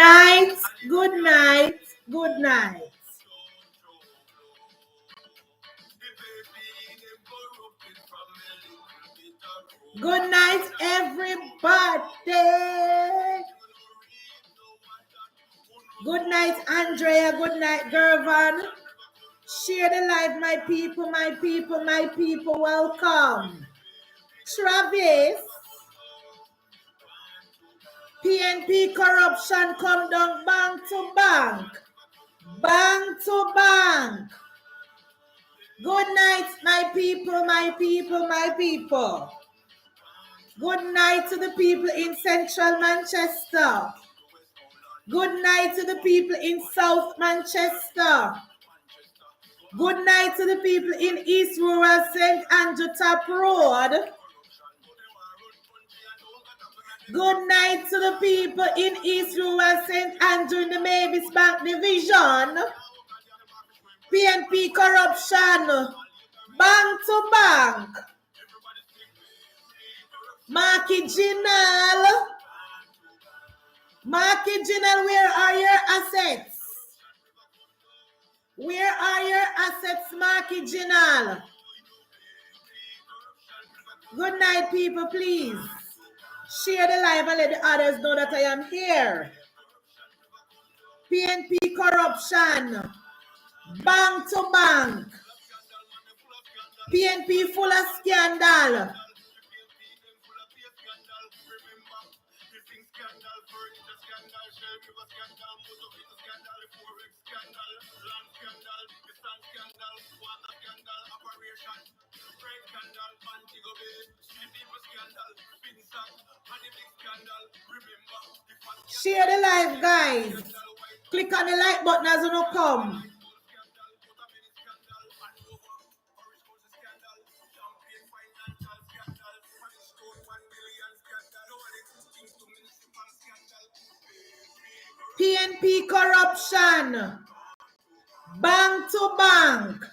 night, good night, good night. Good night, everybody. Good night, Andrea. Good night, Gervan. Share the live, my people, my people, my people. Welcome. Travis. PNP corruption come down bank to bank. Bank to bank. Good night, my people, my people, my people. Good night to the people in central Manchester. Good night to the people in South Manchester. Good night to the people in East Rural St. Andrew Top Road. Good night to the people in East Rural St. Andrew in the Mavis Bank Division. PNP corruption, bank to bank. Marginal, where are your assets? Where are your assets, Marginal? Good night, people, please. Share the live and let the others know that I am here. PNP corruption, bank to bank. PNP full of scandal. Share the live, guys. Click on the like button as you come. PNP corruption, bank to bank.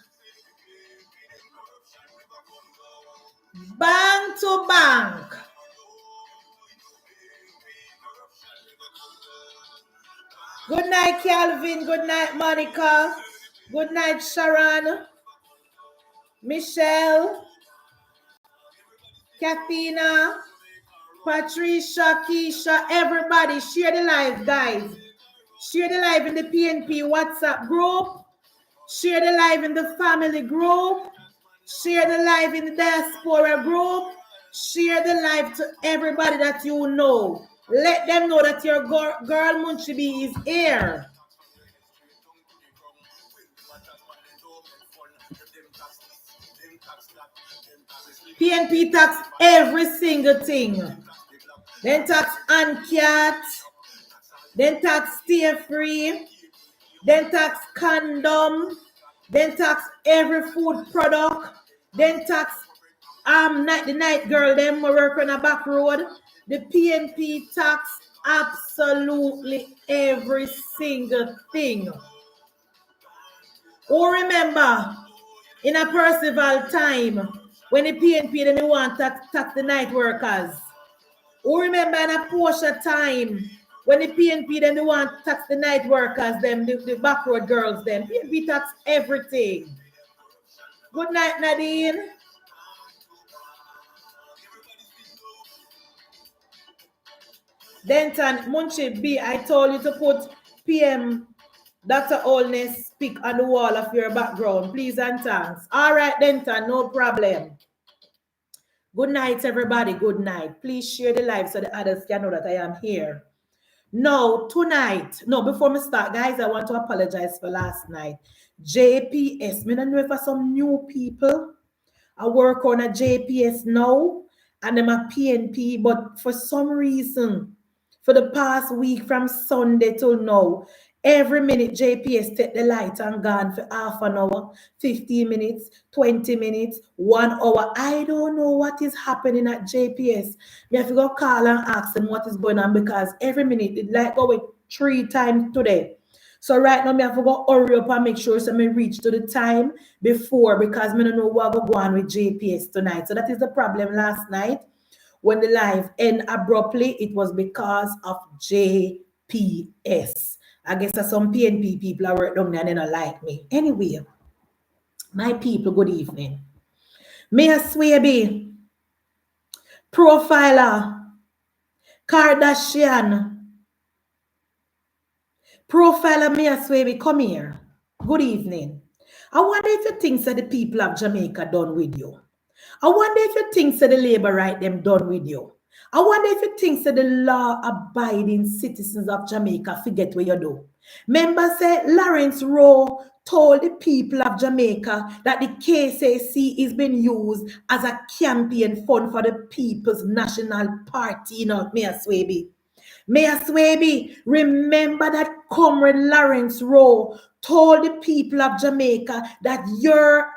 Bank to bank. Good night, Calvin. Good night, Monica. Good night, Sharon. Michelle. Kathina. Patricia, Keisha, everybody. Share the live, guys. Share the live in the PNP WhatsApp group. Share the live in the family group. Share the live in the diaspora group. Share the live to everybody that you know. Let them know that your girl Munchibi is here. PNP tax every single thing. Then tax Ancat. Then tax Stay Free. Then tax condom. Then tax every food product. Then tax the night girl, them work on a back road. The PNP tax absolutely every single thing. Oh, remember, in a Percival time, when the PNP then they want to tax the night workers. Oh, remember in a Porsche time, when the PNP then they want to tax the night workers, them the back road girls, them PNP tax everything. Good night, Nadine. Denton, Munchi B, I told you to put PM Dr. Olness pick on the wall of your background, please and thanks. All right, Denton, no problem. Good night, everybody. Good night. Please share the live so the others can know that I am here. Now, tonight, before we start, guys, I want to apologize for last night. JPS, I don't know if for some new people, I work on a JPS now, and I'm a PNP, but for some reason, for the past week from Sunday till now, every minute JPS take the light and gone for half an hour, 15 minutes, 20 minutes, 1 hour. I don't know what is happening at JPS. We have to go call and ask them what is going on because every minute it like going 3 times today. So right now, I have to go hurry up and make sure so I reach to the time before because I don't know what will go on with JPS tonight. So that is the problem last night. When the live end abruptly, it was because of JPS. PS. I guess there's some PNP people are work down there and they don't like me. Anyway, my people, good evening. Mayor Swaby, profiler, Kardashian, profiler Mayor Swaby, come here. Good evening. I wonder if you think that the people of Jamaica done with you. I wonder if you think that the labor right them done with you. I wonder if you think that the law-abiding citizens of Jamaica forget what you do. Members say Lawrence Rowe told the people of Jamaica that the KCC is being used as a campaign fund for the People's National Party, you know, Mayor Swaby. Mayor Swaby, remember that Comrade Lawrence Rowe told the people of Jamaica that your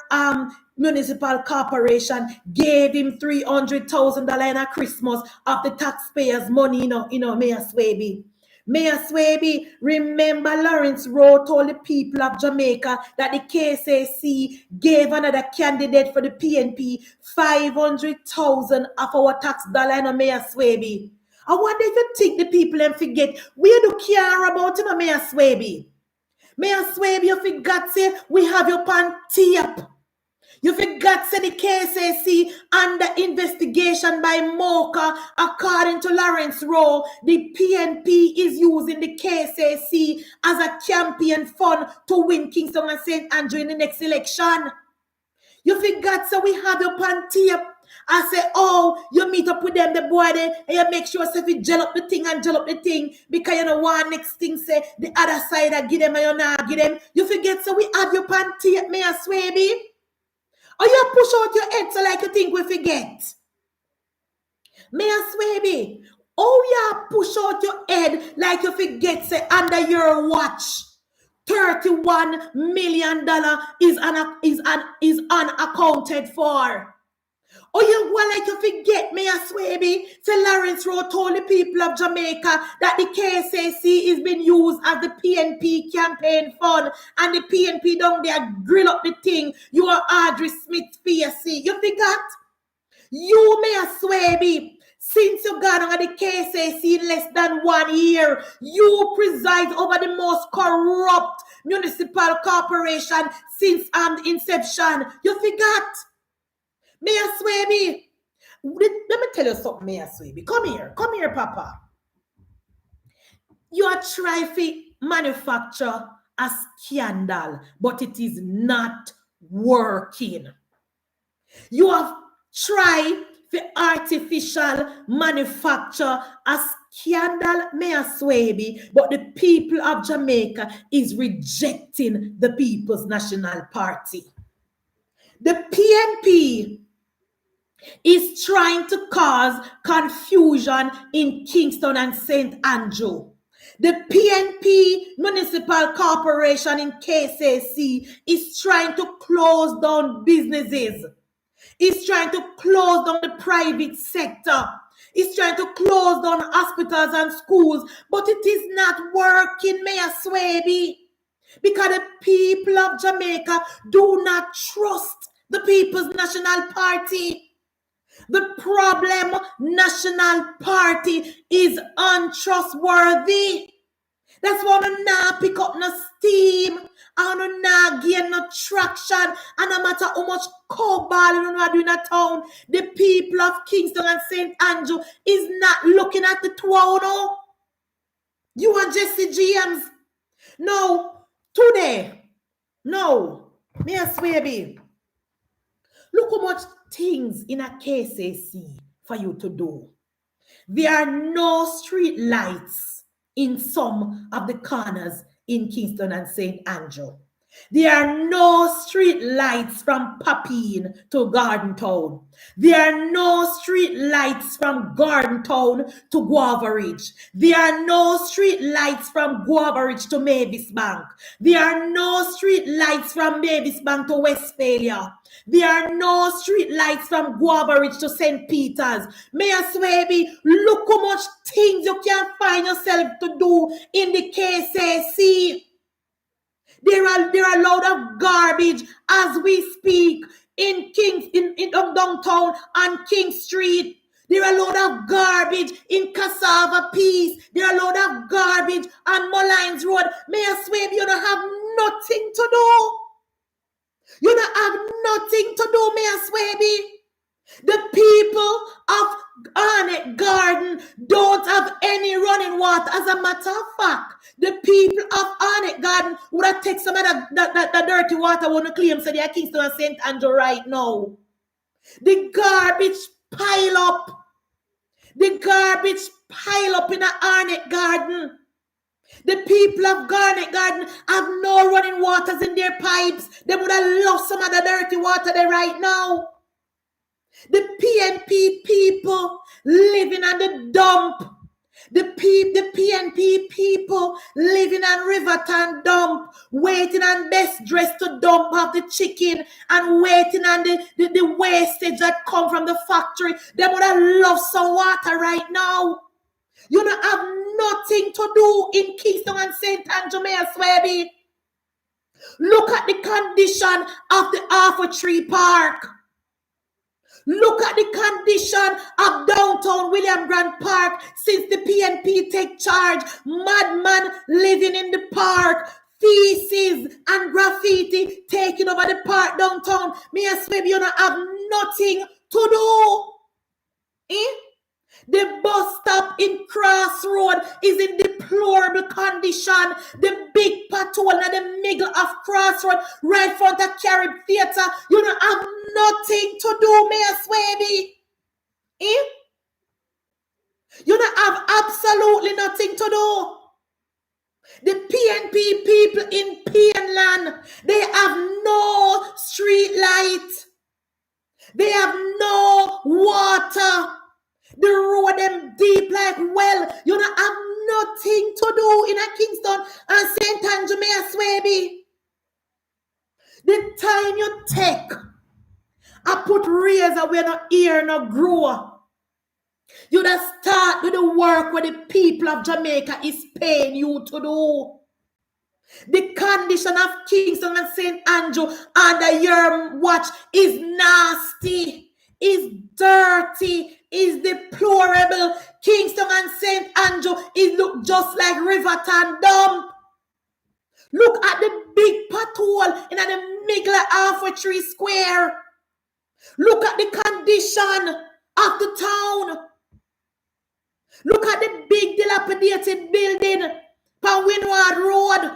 municipal corporation gave him $300,000 in a Christmas of the taxpayers' money, you know, Mayor Swaby. Mayor Swaby, remember Lawrence Rowe told the people of Jamaica that the KCC gave another candidate for the PNP $500,000 of our tax dollar, you know, Mayor Swaby. I wonder if you think the people them forget we do care about, you know, Mayor Swaby. Mayor Swaby, you forgot say we have your pan tape. You forgot say the KCC under investigation by Mocha. According to Lawrence Rowe, the PNP is using the KCC as a campaign fund to win Kingston and St. Andrew in the next election. You forgot so we have your pan tape. I say, oh, you meet up with them, the boy there, and you make sure if you gel up the thing and gel up the thing, because you know one next thing say the other side I give them and you not give them. You forget so we have your pan tape, Mayor Swaby. Or you push out your head so like you think we forget. Mayor Swaby, oh you push out your head like you forget say under your watch. $31 million is unaccounted for. Oh, you want like you forget, Mayor Swaby? Say Lawrence Rowe told the people of Jamaica that the KCC is being used as the PNP campaign fund, and the PNP down there grill up the thing. You are Audrey Smith PSC. You forgot? You, Mayor Swaby, since you got on the KCC in less than 1 year, you preside over the most corrupt municipal corporation since inception. You forgot? Mayor Swaby, let me tell you something, Mayor Swaby. Come here, Papa. You are trying to manufacture a scandal, but it is not working. You have tried to artificial manufacture a scandal, Mayor Swaby, but the people of Jamaica is rejecting the People's National Party. The PNP is trying to cause confusion in Kingston and St. Andrew. The PNP Municipal Corporation in KCC is trying to close down businesses. It's trying to close down the private sector. It's trying to close down hospitals and schools, but it is not working, Mayor Swaby, because the people of Jamaica do not trust the People's National Party. The problem, National Party is untrustworthy. That's why I not pick up no steam. I not gain no traction. And no matter how much cowball you do in a town, the people of Kingston and St. Andrew is not looking at the throne. You and Jesse James. No, today. No. Mayor Swaby. Look how much things in a KCC for you to do. There are no street lights in some of the corners in Kingston and St. Andrew. There are no street lights from Papine to Garden Town. There are no street lights from Garden Town to Guava Ridge. There are no street lights from Guava Ridge to Mavis Bank. There are no street lights from Mavis Bank to Westphalia. There are no street lights from Guava Ridge to St. Peter's. Mayor Swaby, look how much things you can find yourself to do in the KCC. There are a load of garbage as we speak in downtown on King Street. There are a load of garbage in Cassava Peace. There are a load of garbage on Mullines Road. Mayor Swaby, you don't have nothing to do. You don't have nothing to do, Mayor Swaby. The people of Arnett Garden don't have any running water. As a matter of fact, the people of Arnett Garden would have taken some of the dirty water when the claim said they are Kingston and St. Andrew right now. The garbage pile up. The garbage pile up in the Arnett Garden. The people of Garnet Garden have no running waters in their pipes. They would have lost some of the dirty water there right now. The PNP people living on the dump. The PNP people living on Riverton dump, waiting on best dress to dump off the chicken and waiting on the wastage that come from the factory. They would have lost some water right now. You don't have nothing to do in Kingston and St. Andrew, Mayor Swaby. Look at the condition of the Arthur Tree Park. Look at the condition of downtown William Grant Park since the PNP take charge. Madman living in the park. Feces and graffiti taking over the park downtown. Mayor Swaby, you don't have nothing to do. The bus stop in Crossroad is in deplorable condition. The big patrol in the middle of Crossroad, right front of Carib Theatre. You don't have nothing to do, Mayor Swaby. You don't have absolutely nothing to do. The PNP people in Pienland, they have no street light. They have no water. The road them deep like well. You don't have nothing to do in a Kingston and St. Andrew, Mayor Swaby. The time you take, I put razor where no ear no grow. You just start with the work where the people of Jamaica is paying you to do. The condition of Kingston and St. Andrew under your watch is nasty, is dirty, is deplorable. Kingston and St. Andrew, it look just like Riverton dump. Look at the big pothole in the middle of Arthur Tree Square. Look at the condition of the town. Look at the big dilapidated building on Windward Road.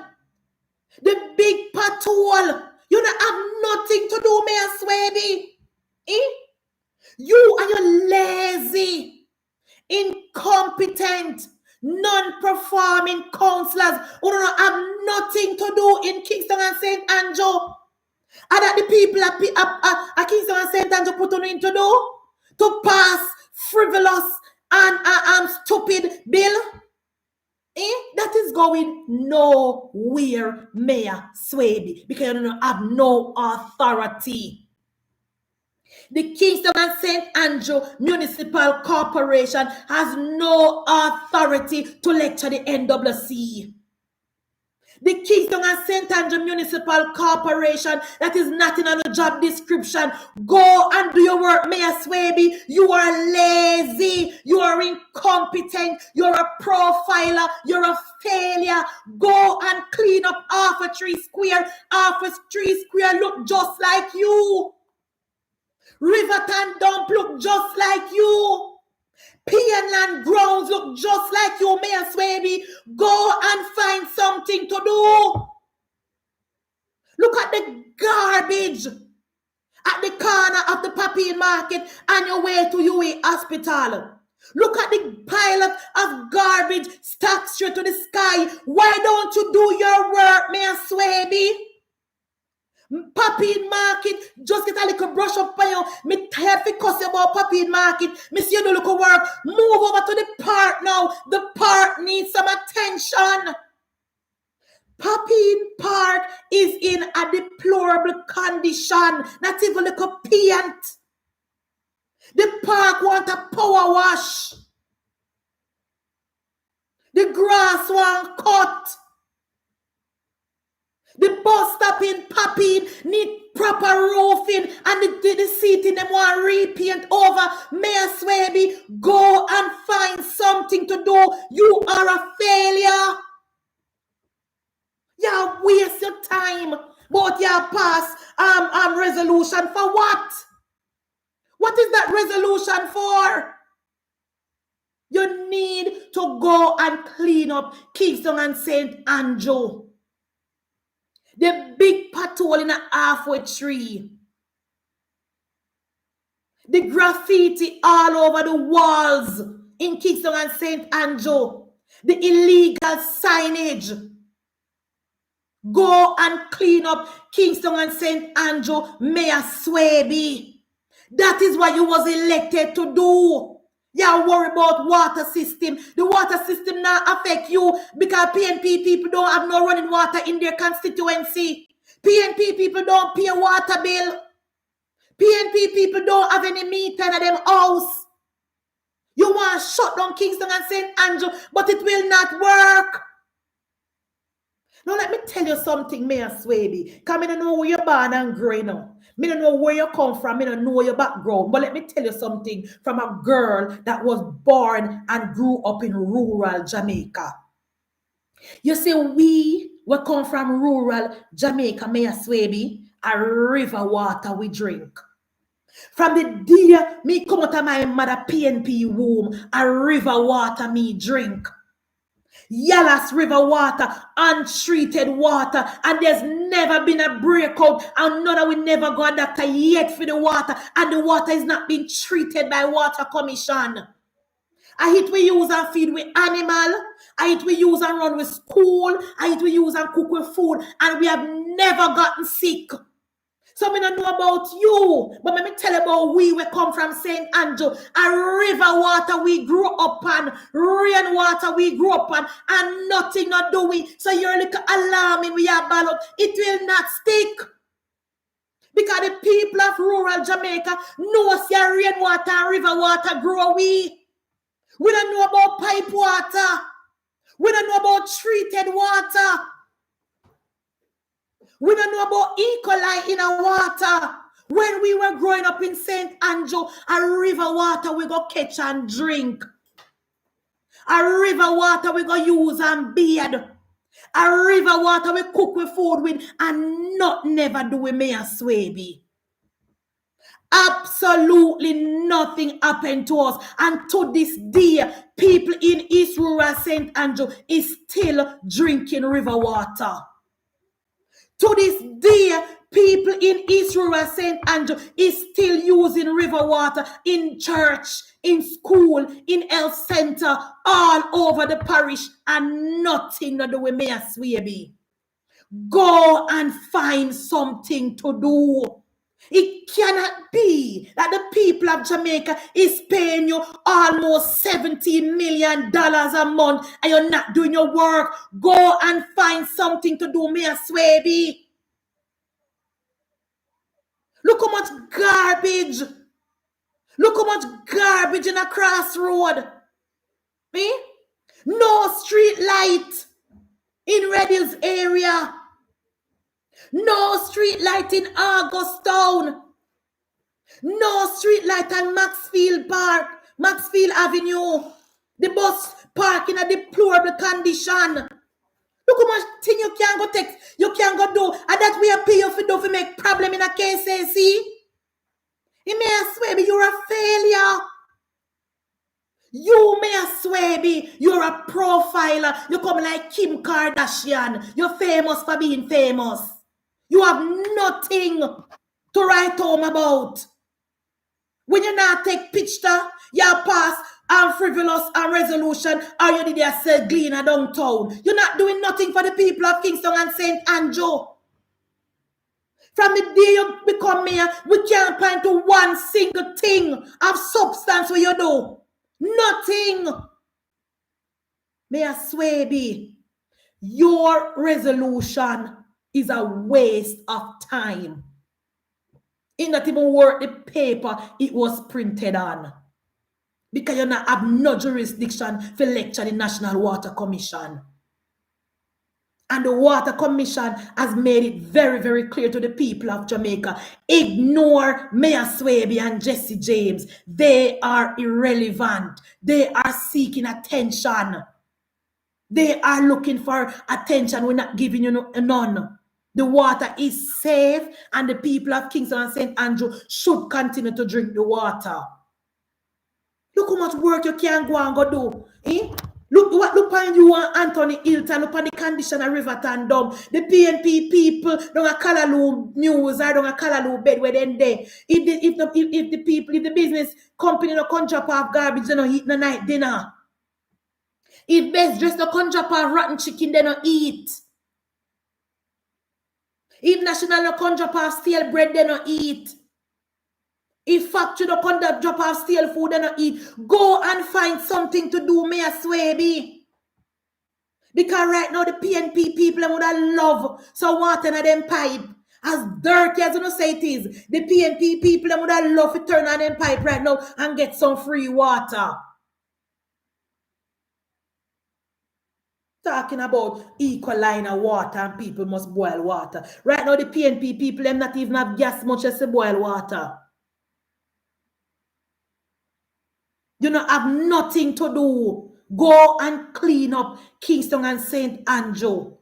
The big pothole. You don't have nothing to do, Mayor Swaby. You are your lazy, incompetent, non-performing councillors who don't have nothing to do in Kingston and St. Andrew. And that the people at Kingston and St. Andrew put on to do? To pass frivolous and stupid bill? That is going nowhere, Mayor Swaby, because you don't have no authority. The Kingston and St. Andrew Municipal Corporation has no authority to lecture the NWC. The Kingston and St. Andrew Municipal Corporation, that is not in a job description. Go and do your work, Mayor Swaby. You are lazy. You are incompetent. You're a profiler. You're a failure. Go and clean up Arthur Tree Square. Arthur Tree Square look just like you. Riverton dump look just like you. Pienland grounds look just like you, Mayor Swaby. Go and find something to do. Look at the garbage at the corner of the Papine Market on your way to UA Hospital. Look at the pile of garbage stacked straight to the sky. Why don't you do your work, Mayor Swaby? Papine Market, just get a little brush up by you. Me tired for cuss about Papine Market. Me see you do look work. Move over to the park now. The park needs some attention. Papine Park is in a deplorable condition. Not even like a paint. The park want a power wash. The grass want cut. The bus stop in Papine need proper roofing and the seating them want repaint over. Mayor Swaby, go and find something to do. You are a failure. You waste your time, but you pass resolution for what? What is that resolution for? You need to go and clean up Kingston and St. Andrew. The big pothole in a halfway tree. The graffiti all over the walls in Kingston and St. Andrew. The illegal signage. Go and clean up Kingston and St. Andrew, Mayor Swaby. That is what you was elected to do. You worry about water system. The water system now affect you because PNP people don't have no running water in their constituency. PNP people don't pay water bill. PNP people don't have any meter in them house. You want to shut down Kingston and St. Andrew, but it will not work. Now let me tell you something, Mayor Swaby. Because I don't know where you're born and growing up. I don't know where you come from. I don't know your background. But let me tell you something from a girl that was born and grew up in rural Jamaica. You see, we come from rural Jamaica, Mayor Swaby, a river water we drink. From the day me come out of my mother PNP womb, a river water me drink. Yallah's river water, untreated water, and there's never been a breakout, and none of we never got a doctor yet for the water, and the water is not being treated by Water Commission. I hit we use and feed with animal, I hit we use and run with school, I hit we use and cook with food, and we have never gotten sick. So I don't know about you, but let me tell you about we come from St. Andrew, a river water we grew up on, rain water we grew up on, and nothing not doing. So you're like alarming we are ballot. It will not stick. Because the people of rural Jamaica know your rain water and river water grow we. We don't know about pipe water. We don't know about treated water. We don't know about E. coli in our water. When we were growing up in St. Andrew, a river water we go catch and drink. A river water we go use and bathe. A river water we cook with food with, and not never do we Mayor Swaby. Absolutely nothing happened to us. And to this day, people in East Rural St. Andrew is still drinking river water. To this day, people in East Rural St. Andrew is still using river water in church, in school, in health center, all over the parish, and nothing to do with Mayor Swaby. Go and find something to do. It cannot be that the people of Jamaica is paying you almost $70 million a month and you're not doing your work. Go and find something to do, Mayor Swaby. Look how much garbage. Look how much garbage in a crossroad. Me? No street light in Red Hills area. No street light in Augustown. No street light on Maxfield Park, Maxfield Avenue. The bus parking in a deplorable condition. Look how much thing you can go take, you can go do, and that we are pay you for do for make problem in a KCC. You Mayor Swaby, you're a failure. You Mayor Swaby, you're a profiler. You come like Kim Kardashian. You're famous for being famous. You have nothing to write home about. When you not take picture, you pass and frivolous and resolution, or you did a sell Gleaner downtown. You're not doing nothing for the people of Kingston and St. Andrew. From the day you become mayor, we can't point to one single thing of substance what you do. Nothing. Mayor Swaby, your resolution is a waste of time. It not even worth the paper it was printed on. Because you not have no jurisdiction for lecture the National Water Commission. And the Water Commission has made it very, very clear to the people of Jamaica. Ignore Mayor Swaby and Jesse James. They are irrelevant. They are seeking attention. They are looking for attention. We're not giving you none. The water is safe, and the people of Kingston and St. Andrew should continue to drink the water. Look how much work you can go and go do. Eh? Look on you and Anthony Hilton, look on the condition of Riverton Dome. The PNP people don't have Callaloo news or don't have Callaloo bed where they there. If the business company no come drop off garbage, they don't eat no night dinner. If best dressed no come drop off rotten chicken, they don't eat. If national no come drop off stale bread, they don't eat. If factory no come drop off stale food, they don't eat. Go and find something to do, Mayor Swaby. Because right now the PNP people would have love so water in them pipe. As dirty as you say it is, the PNP people would have love to turn on them pipe right now and get some free water. Talking about equal line of water and people must boil water. Right now the PNP people them not even have gas much as to boil water. You don't have nothing to do. Go and clean up Kingston and St. Andrew.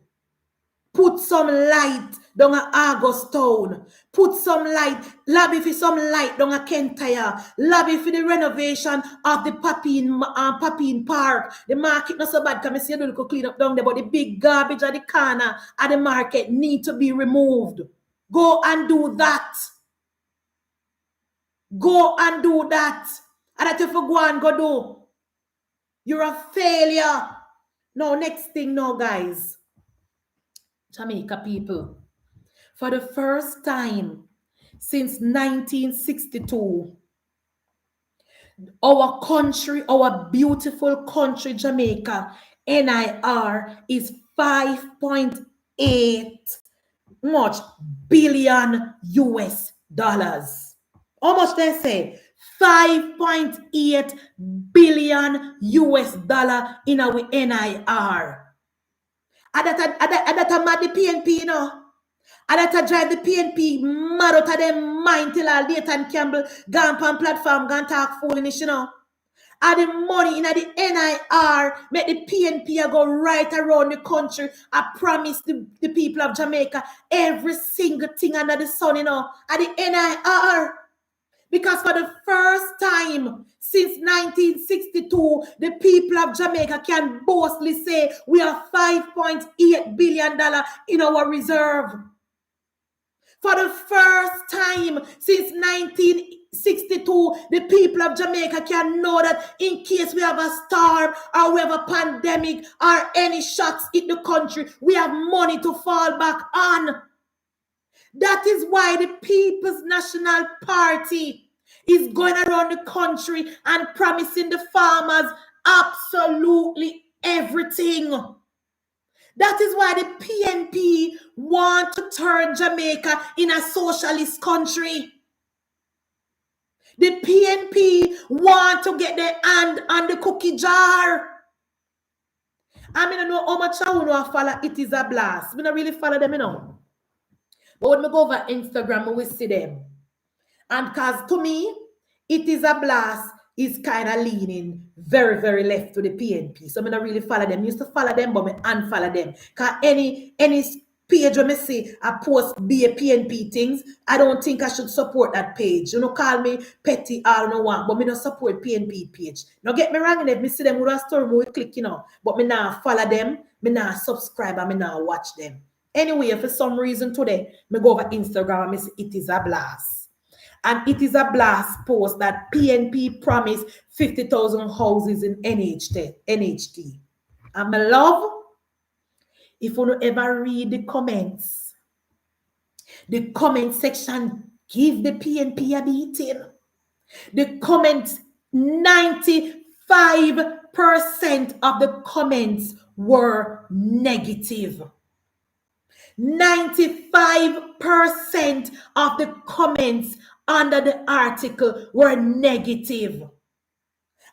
Put some light down at Augustown. Put some light. Lobby for some light down at Kentire. Lobby for the renovation of the Papine Park. The market not so bad. Can I see a little clean up down there? But the big garbage at the corner at the market need to be removed. Go and do that. Go and do that. And that if you go and go do, you're a failure. No, next thing now, guys. Jamaica people, for the first time since 1962, our country, our beautiful country, Jamaica, NIR is 5.8 much billion US dollars. How much they say? 5.8 billion US dollar in our NIR. And that mad the PNP, you know. And that drive the PNP mad out of them mind till all Dayton Campbell gone on platform, gone talk foolishness, you know. And the money in the NIR make the PNP go right around the country. I promise the people of Jamaica every single thing under the sun, you know. And the NIR. Because for the first time since 1962, the people of Jamaica can boastfully say we have $5.8 billion in our reserve. For the first time since 1962, the people of Jamaica can know that in case we have a storm or we have a pandemic or any shocks in the country, we have money to fall back on. That is why the People's National Party is going around the country and promising the farmers absolutely everything. That is why the PNP want to turn Jamaica in a socialist country. The PNP want to get their hand on the cookie jar. I mean, I know how much I want to follow It Is a Blast. I don't really follow them, you know. But when I go over Instagram, I will see them. And because to me, It Is a Blast is kind of leaning very, very left to the PNP. So I don't really follow them. I used to follow them, but I unfollow them. Because any page when I see I post be a PNP things, I don't think I should support that page. You know, call me petty, I don't know what, but I don't support PNP page. Now get me wrong, if I see them with a story, I click, you know. But I now follow them, I now subscribe, and I now watch them. Anyway, for some reason today, I go over Instagram and I say It Is a Blast. And It Is a Blast post that PNP promised 50,000 houses in NHT. And my love, if you don't ever read the comments section give the PNP a beating. The comments, 95% of the comments were negative. 95% of the comments under the article were negative.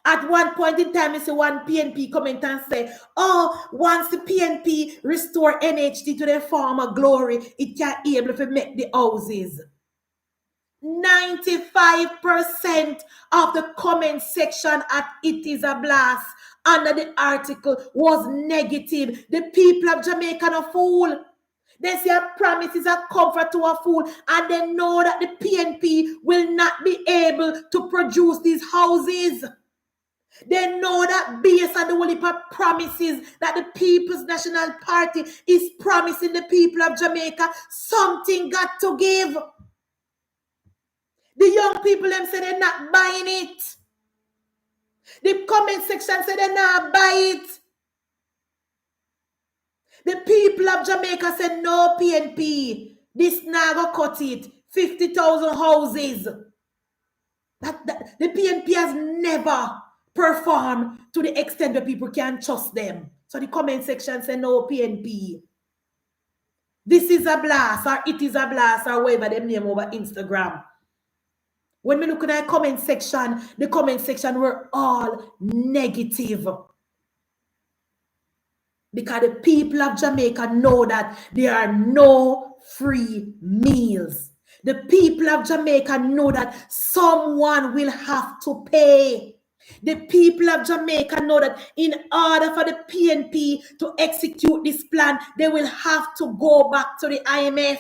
At one point in time, you see one PNP comment and say, oh, once the PNP restore NHT to their former glory, it can be able to make the houses. 95% of the comment section at It Is a Blast under the article was negative. The people of Jamaica are a fool. They say a promise is a comfort to a fool, and they know that the PNP will not be able to produce these houses. They know that based on the whole heap of promises that the People's National Party is promising the people of Jamaica, something got to give. The young people them say they're not buying it. The comment section say they're not buying it. The people of Jamaica say no PNP. This now go cut it. 50,000 houses. The PNP has never performed to the extent that people can trust them. So the comment section say no PNP. This is a blast, or it is a blast, or whatever them name over Instagram. When we look at the comment section were all negative. Because the people of Jamaica know that there are no free meals. The people of Jamaica know that someone will have to pay. The people of Jamaica know that in order for the PNP to execute this plan, they will have to go back to the IMF.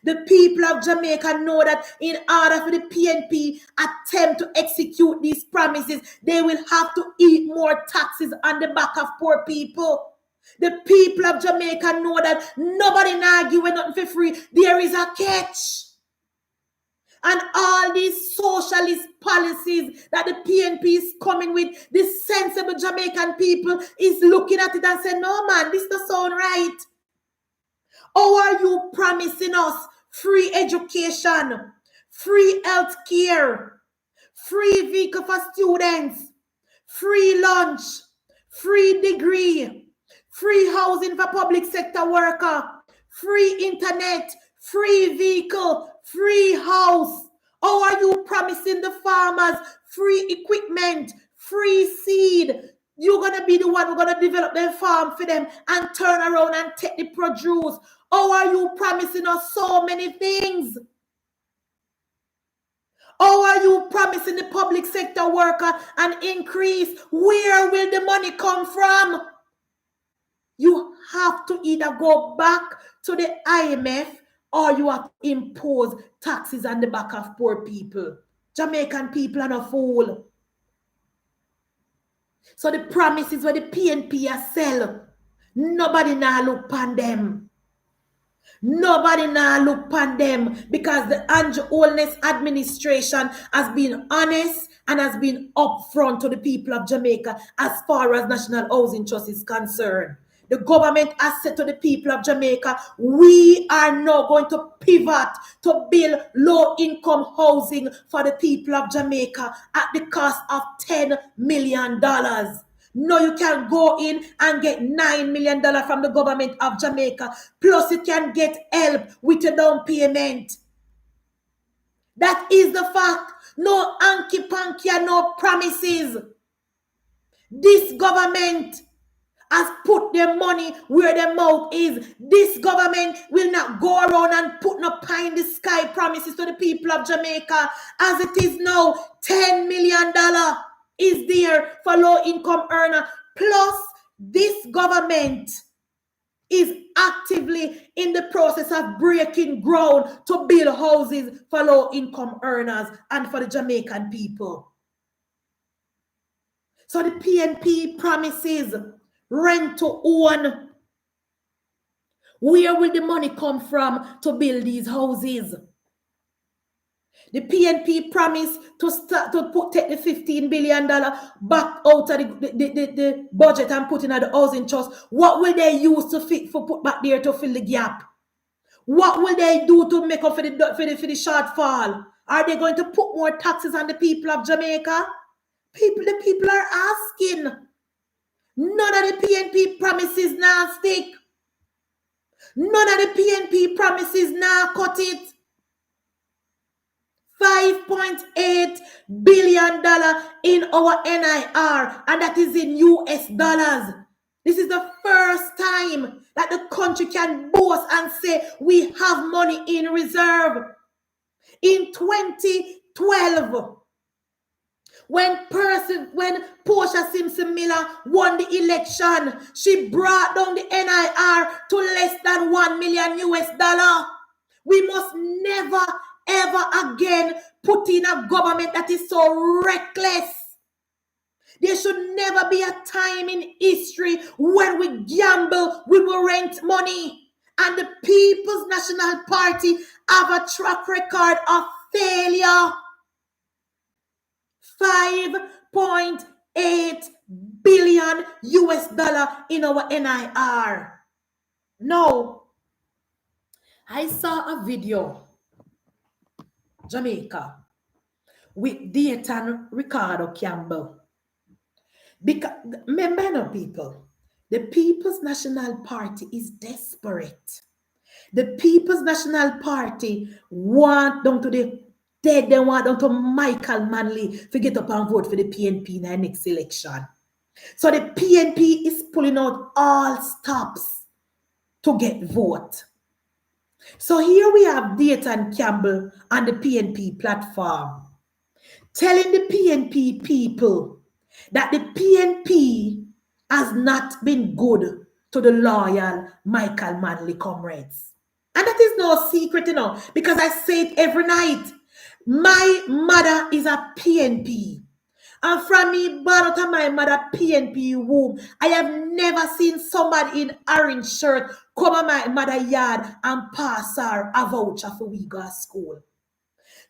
The people of Jamaica know that in order for the PNP attempt to execute these promises, they will have to eat more taxes on the back of poor people. The people of Jamaica know that nobody argue with nothing for free. There is a catch. And all these socialist policies that the PNP is coming with, the sensible Jamaican people is looking at it and saying, no man, this doesn't sound right. How are you promising us free education, free health care, free vehicle for students, free lunch, free degree, free housing for public sector worker, free internet, free vehicle, free house? How are you promising the farmers free equipment, free seed? You're going to be the one who's going to develop their farm for them and turn around and take the produce. How are you promising us so many things? How are you promising the public sector worker an increase? Where will the money come from? You have to either go back to the IMF or you have to impose taxes on the back of poor people. Jamaican people are no fool. So the promises where the PNP are sell, nobody now look upon them. Nobody now look upon them because the Andrew Holness administration has been honest and has been upfront to the people of Jamaica as far as National Housing Trust is concerned. The government has said to the people of Jamaica, we are now going to pivot to build low-income housing for the people of Jamaica at the cost of $10 million. No, you can go in and get $9 million from the government of Jamaica. Plus, you can get help with your down payment. That is the fact. No hanky-panky and no promises. This government has put their money where their mouth is. This government will not go around and put no pie in the sky promises to the people of Jamaica. As it is now, $10 million is there for low-income earner. Plus, this government is actively in the process of breaking ground to build houses for low-income earners and for the Jamaican people. So the PNP promises rent to own. Where will the money come from to build these houses? The PNP promised to take the $15 billion back out of the budget and put in the housing trust. What will they use to put back there to fill the gap? What will they do to make up for the shortfall? Are they going to put more taxes on the people of Jamaica? The people are asking. None of the PNP promises now stick. None of the PNP promises now cut it. $5.8 billion in our NIR, and that is in US dollars. This is the first time that the country can boast and say we have money in reserve. In 2012, when Portia Simpson Miller won the election, she brought down the NIR to less than $1 million US. We must never, ever again put in a government that is so reckless. There should never be a time in history when we gamble with rent money. And the People's National Party have a track record of failure. $5.8 billion US in our NIR. Now, I saw a video, Jamaica, with Dayton Ricardo Campbell. Because, remember now, people, the People's National Party is desperate. The People's National Party want them to the dead. They want them to Michael Manley to get up and vote for the PNP in the next election. So the PNP is pulling out all stops to get vote. So here we have Dayton Campbell on the PNP platform telling the PNP people that the PNP has not been good to the loyal Michael Manley comrades. And that is no secret, because I say it every night. My mother is a PNP. And from me born out of my mother PNP womb, I have never seen somebody in orange shirt come on my mother yard and pass her a voucher for we go to school.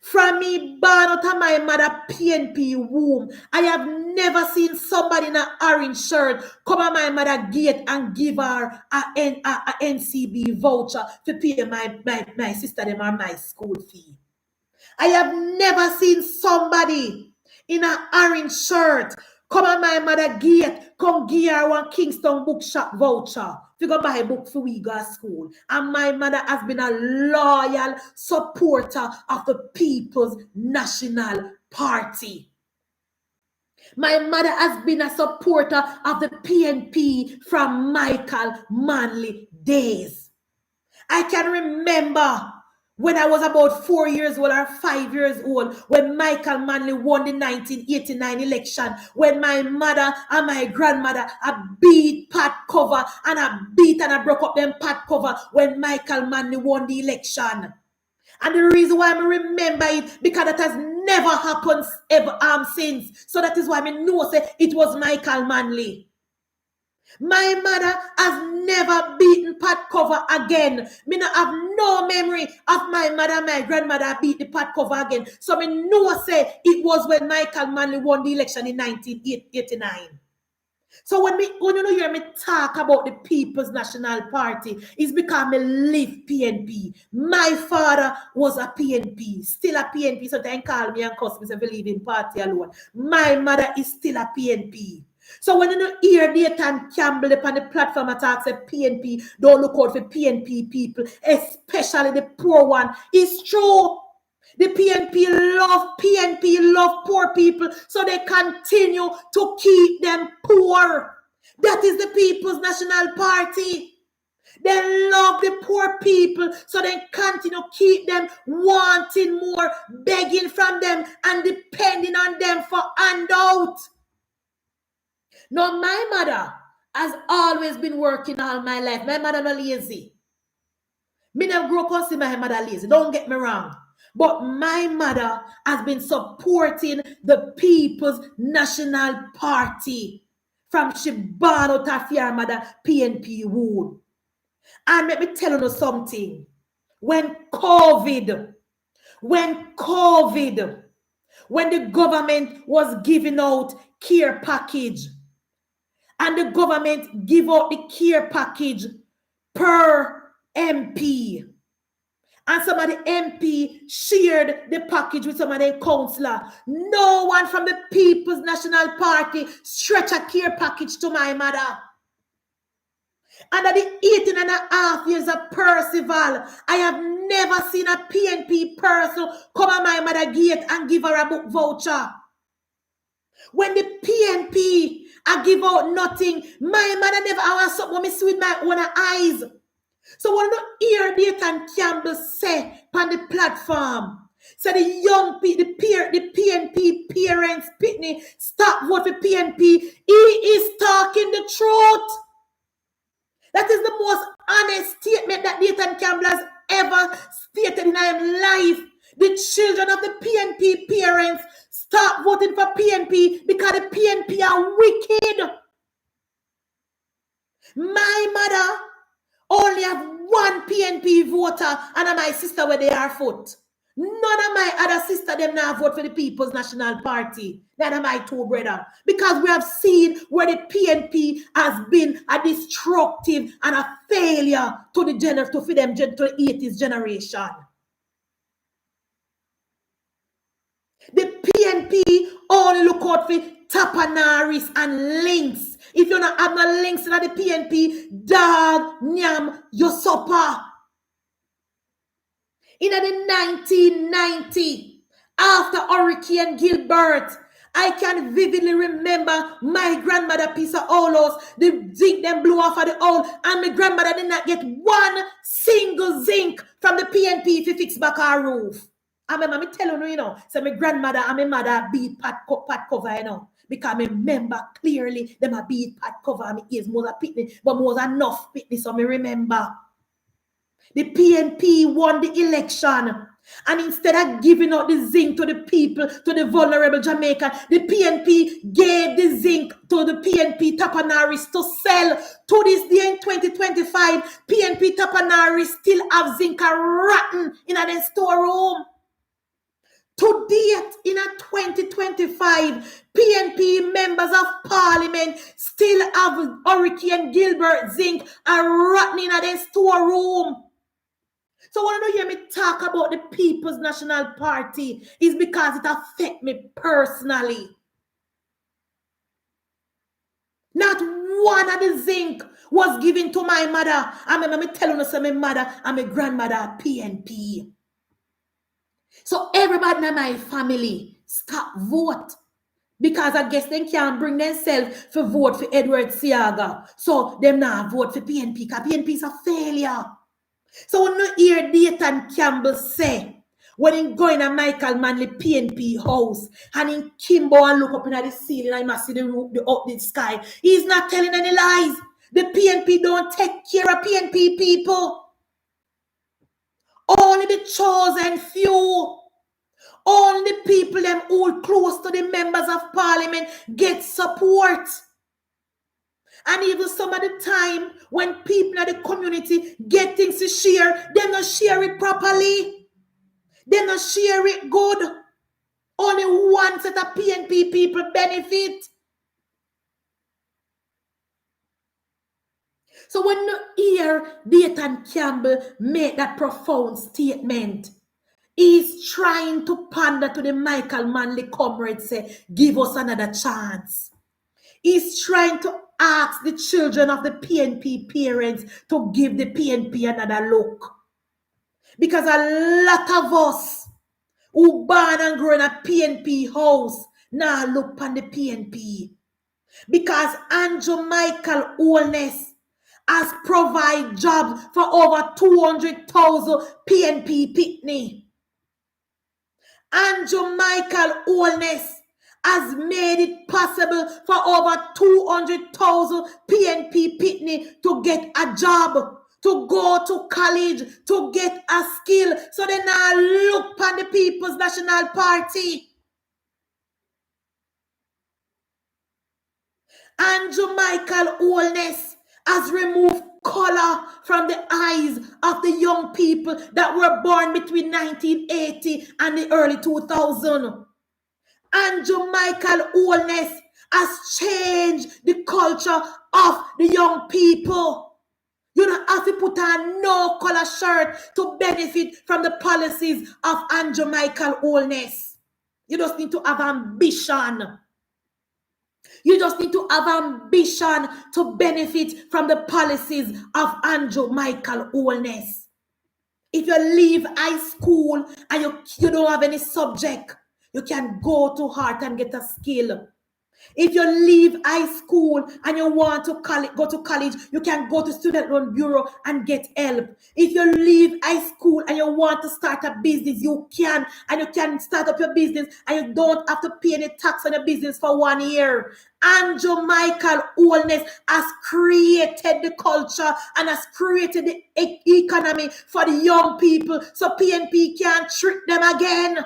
From me born out of my mother PNP womb, I have never seen somebody in an orange shirt come on my mother gate and give her a NCB voucher to pay my sister them or my school fee. I have never seen somebody in an orange shirt come on my mother gate, come give her one Kingston bookshop voucher to go buy a book for we go to school. And my mother has been a loyal supporter of the People's National Party. My mother has been a supporter of the PNP from Michael Manley days. I can remember when I was about 4 years old or 5 years old, when Michael Manley won the 1989 election, when my mother and my grandmother beat pad cover and I broke up them pad cover when Michael Manley won the election. And the reason why I remember it, because that has never happened ever since. So that is why I know say it was Michael Manley. My mother has never beaten pad cover again. Me not have no memory of my mother and my grandmother beat the pad cover again. So me know say it was when Michael Manley won the election in 1989. So when you hear me talk about the People's National Party, it's because me live PNP. My father was a PNP, still a PNP. So they call me and cuss me say believe in party alone. My mother is still a PNP. So when you hear Dayton Campbell upon the platform attacks at PNP, don't look out for PNP people, especially the poor one. It's true. The PNP love poor people, so they continue to keep them poor. That is the People's National Party. They love the poor people, so they continue to keep them wanting more, begging from them and depending on them for handout. Now, my mother has always been working all my life. My mother not lazy. Me never grow up and see my mother lazy. Don't get me wrong. But my mother has been supporting the People's National Party from she born out of her mother PNP womb. And let me tell you something. When the government was giving out care package, and the government give out the care package per MP. And some of the MP shared the package with some of the councillor. No one from the People's National Party stretch a care package to my mother. Under the 18.5 years of Percival, I have never seen a PNP person come on my mother gate and give her a book voucher. When the PNP, I give out nothing, my mother never want something me see with my own eyes. So when you hear Dayton Campbell say on the platform, so the young people, the PNP parents, Pitney, stop vote for PNP, he is talking the truth. That is the most honest statement that Dayton Campbell has ever stated in his life. The children of the PNP parents stop voting for PNP because the PNP are wicked. My mother only have one PNP voter, and my sister where they are foot. None of my other sister them now vote for the People's National Party. None of my two brothers. Because we have seen where the PNP has been a destructive and a failure to the to the 80s generation. The PNP only look out for tapanaris and links. If you don't have no links to the PNP, dog, nyam, your supper. In the 1990, after Hurricane Gilbert, I can vividly remember my grandmother piece of olos, the zinc them blew off of the owl, and my grandmother did not get one single zinc from the PNP to fix back our roof. I remember me telling you, so my grandmother and my mother beat pat cover, because I remember clearly them a beat pat cover and my ears more pitney, but more enough pitney, so me remember. The PNP won the election, and instead of giving out the zinc to the people, to the vulnerable Jamaican, the PNP gave the zinc to the PNP tapanaris to sell. To this day in 2025, PNP tapanaris still have zinc rotten in their storeroom. To date, in 2025, PNP members of parliament still have Hurricane Gilbert zinc rotten in their storeroom. So when you hear me talk about the People's National Party, is because it affects me personally. Not one of the zinc was given to my mother. I remember me telling you, my mother and my grandmother are PNP. So everybody in my family stop vote. Because I guess they can't bring themselves to vote for Edward Siaga. So them now vote for PNP, because PNP is a failure. So when you hear Dayton Campbell say, when he go in a Michael Manley PNP house, and in Kimbo and look up in the ceiling and he must see the roof, the sky, he's not telling any lies. The PNP don't take care of PNP people. Only the chosen few, only the people them all close to the members of parliament get support. And even some of the time when people in the community get things to share, they don't share it properly. They don't share it good. Only one set of PNP people benefit. So when you hear Dayton Campbell make that profound statement, he's trying to pander to the Michael Manley comrades, say, give us another chance. He's trying to ask the children of the PNP parents to give the PNP another look. Because a lot of us who born and grow in a PNP house now look on the PNP. Because Andrew Michael Holness has provided jobs for over 200,000 PNP Pitney. Andrew Michael Holness has made it possible for over 200,000 PNP Pitney to get a job, to go to college, to get a skill, so they now look on the People's National Party. Andrew Michael Holness has removed color from the eyes of the young people that were born between 1980 and the early 2000s. Andrew Michael Holness has changed the culture of the young people. You don't have to put on no color shirt to benefit from the policies of Andrew Michael Holness. You just need to have ambition. You just need to have ambition to benefit from the policies of Andrew Michael Holness. If you leave high school and you don't have any subject, you can go to heart and get a skill. If you leave high school and you want to go to college, you can go to Student Loan Bureau and get help. If you leave high school and you want to start a business, you can, and you can start up your business and you don't have to pay any tax on your business for 1 year. Andrew Michael Holness has created the culture and has created the economy for the young people so PNP can't trick them again.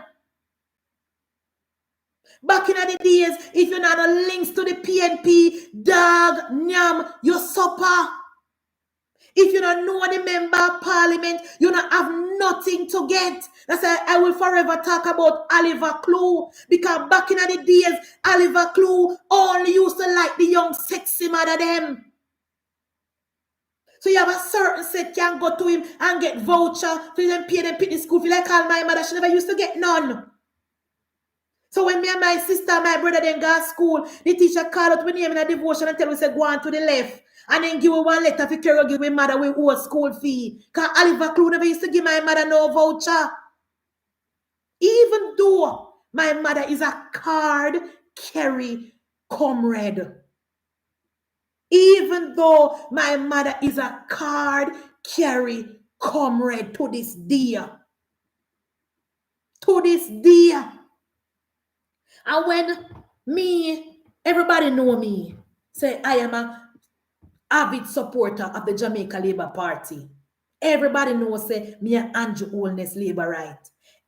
Back in the days, if you're not a links to the PNP, dog, nyam, your supper. If you don't know any member of parliament, you don't have nothing to get. That's why I will forever talk about Oliver Clue. Because back in the days, Oliver Clue only used to like the young sexy mother them. So you have a certain set can go to him and get voucher for them pay them pick the school fee. Like all my mother, she never used to get none. So when me and my sister and my brother then go to school, the teacher called out my name in a devotion and tell us say go on to the left. And then give her one letter for carry give my mother with old school fee. Because Oliver Clue never used to give my mother no voucher. Even though my mother is a card carry comrade. Even though my mother is a card carry comrade to this day. To this day. And when everybody know me, say I am a avid supporter of the Jamaica Labour Party. Everybody knows say me a Andrew Holness Labour Right.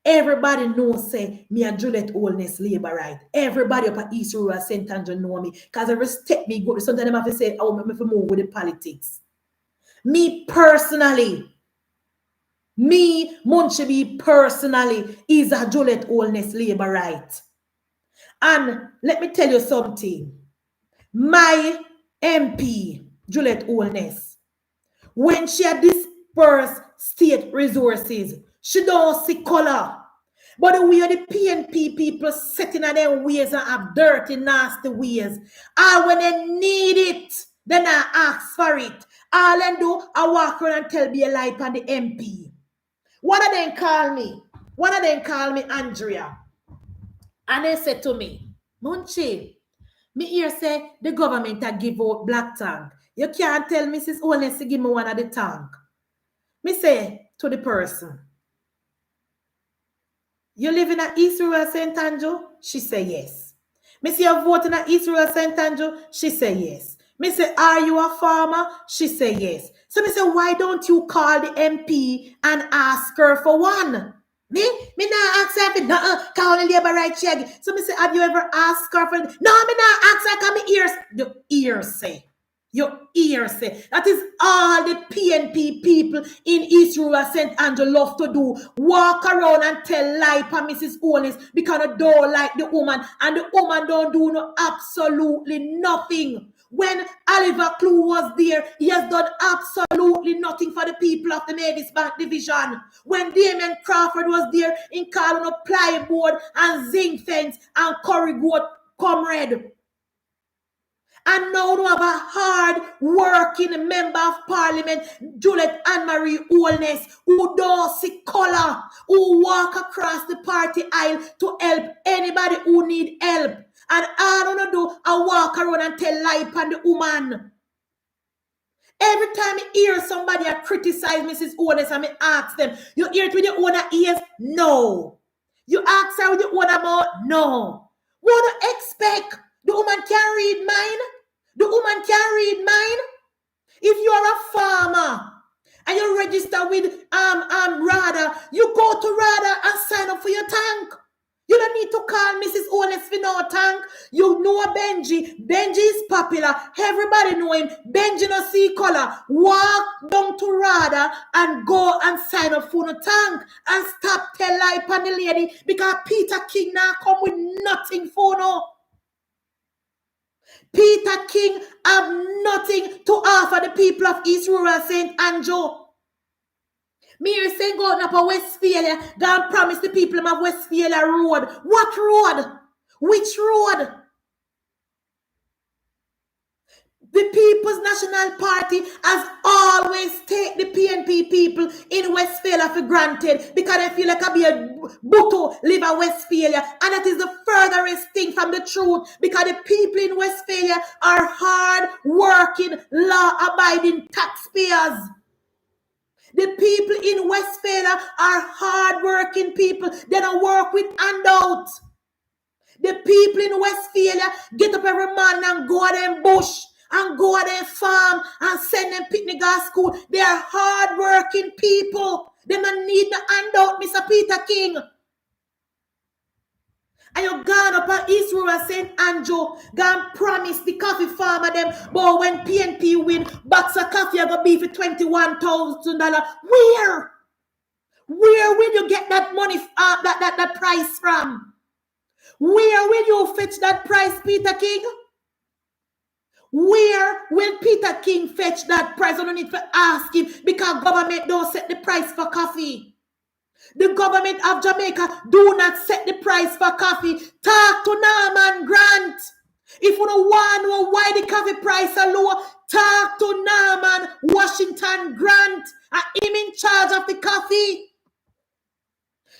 Everybody knows say me a Juliet Holness Labour Right. Everybody up at East Rural St. Andrew know me. Because every step me go, sometimes I have to say, oh, me move with the politics. Me personally, Munchibi personally, is a Juliet Holness Labour Right. And let me tell you something. My MP, Juliet Holness, when she had dispersed state resources, she don't see color. But the way the PNP people sitting in their ways and have dirty, nasty ways, and when they need it, then I ask for it. All they do, I walk around and tell me a lie on the MP. One of them call me Andrea. And they said to me, Munchi, me here say the government a give out black tank. You can't tell Mrs. Holness to give me one of the tank. Me say to the person, you live in East Rural St. Andrew? She say yes. Me say you vote in East Rural St. Andrew? She say yes. Me say, are you a farmer? She say yes. So me say, why don't you call the MP and ask her for one? Me not ask her for nothing. Call the Labour Right check. So me say, have you ever asked her for? No, me not ask her. Cause me ears. Your ears say. Your ears say. That is all the PNP people in East Rural St. Andrew love to do. Walk around and tell lie for Mrs. Holness because they don't like the woman. And the woman don't do no absolutely nothing. When Oliver Clue was there, he has done absolutely nothing for the people of the Mavis Bank Division. When Damien Crawford was there, in calling up plyboard and zinc fence and curry goat comrade. And now we have a hard working member of parliament, Juliet Anne-Marie Holness, who don't see color, who walk across the party aisle to help anybody who need help. And all I want to do, I walk around and tell lie upon the woman. Every time I hear somebody criticize Mrs. Holness, and I ask them, you hear it with your own ears? No. You ask her with your own mouth? No. What do you expect? The woman can read mine. The woman can read mine. If you are a farmer and you register with RADA, you go to RADA and sign up for your tank. You don't need to call Mrs. Holness for no tank. You know Benji. Benji is popular. Everybody know him. Benji no see color. Walk down to RADA and go and sign up for the tank. And stop tell lie upon the lady because Peter King now come with nothing for no. Peter King have nothing to offer the people of East Rural St. Andrew. Me here saying go up to Westphalia, go and promise the people of Westphalia road. What road? Which road? The People's National Party has always taken the PNP people in Westphalia for granted because they feel like I be a Bhutto live in Westphalia, and that is the furthest thing from the truth because the people in Westphalia are hard-working, law-abiding taxpayers. The people in Westphalia are hard-working people. They don't work with handouts. The people in Westphalia get up every morning and go to them bush and go to them farm and send them picnic at school. They are hard-working people. They don't need the handout, Mr. Peter King. And you gone up at East Rural St. Andrew, gone promise the coffee farmer them, but when PNP win, box of coffee are going to be for $21,000. Where? Where will you get that money, that price from? Where will you fetch that price, Peter King? Where will Peter King fetch that price? I don't need to ask him because government don't set the price for coffee. The government of Jamaica do not set the price for coffee. Talk to Norman Grant. If you don't want to know why the coffee price are low, talk to Norman Washington Grant. And him in charge of the coffee.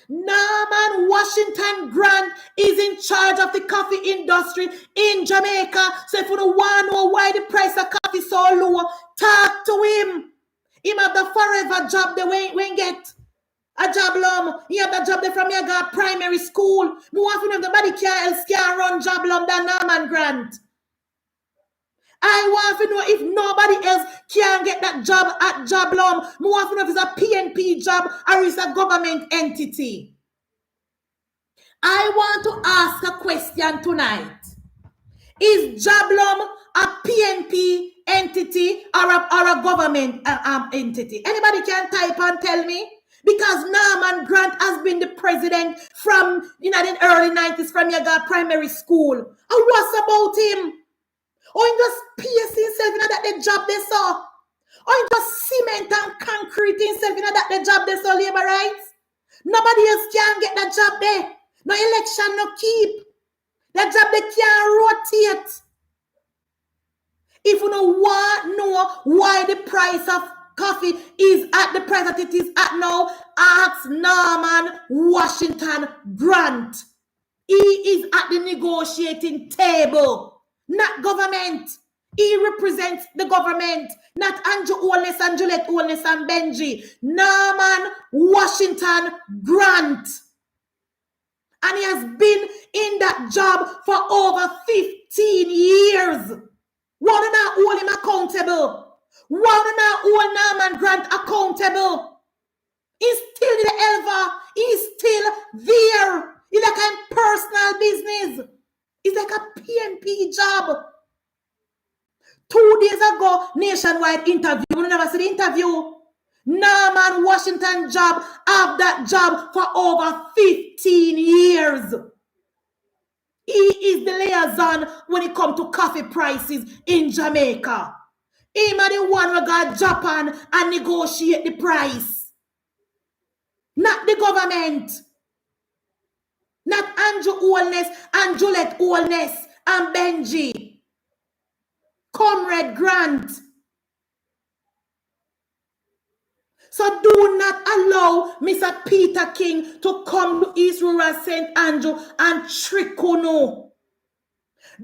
Norman Washington Grant is in charge of the coffee industry in Jamaica. So if you don't want to know why the price of coffee is so low, talk to him. Him have the forever job they won't get. A job lum. He have the job there from your primary school. More often if nobody can run job lum than Norman Grant. I want to know if nobody else can get that job at Jablom. More often if it's a PNP job or it's a government entity. I want to ask a question tonight. Is Jablom a PNP entity or a government entity? Anybody can type and tell me? Because Norman Grant has been the president from the early 90s from your primary school. And what's about him? Or he just pierce himself in that job they saw. Or he just cement and concrete himself in that job they saw, labor rights. Nobody else can get that job there. No election, no keep. That job they can't rotate. If you don't want to know why the price of coffee is at the price that it is at now, ask Norman Washington Grant. He is at the negotiating table, not government. He represents the government, not Andrew Holness and Juliet Holness and Benji. Norman Washington Grant. And he has been in that job for over 15 years. Why do not hold him accountable? Why do not hold Norman Grant accountable? He's still in the Elva. He's still there. It's like a personal business. It's like a PNP job. 2 days ago, nationwide interview. You never see the interview. Norman Washington job have that job for over 15 years. He is the liaison when it comes to coffee prices in Jamaica. He is the one who got Japan and negotiate the price. Not the government. Not Andrew Holness and Juliet Holness and Benji. Comrade Grant. So do not allow Mr. Peter King to come to East Rural St. Andrew and trick you.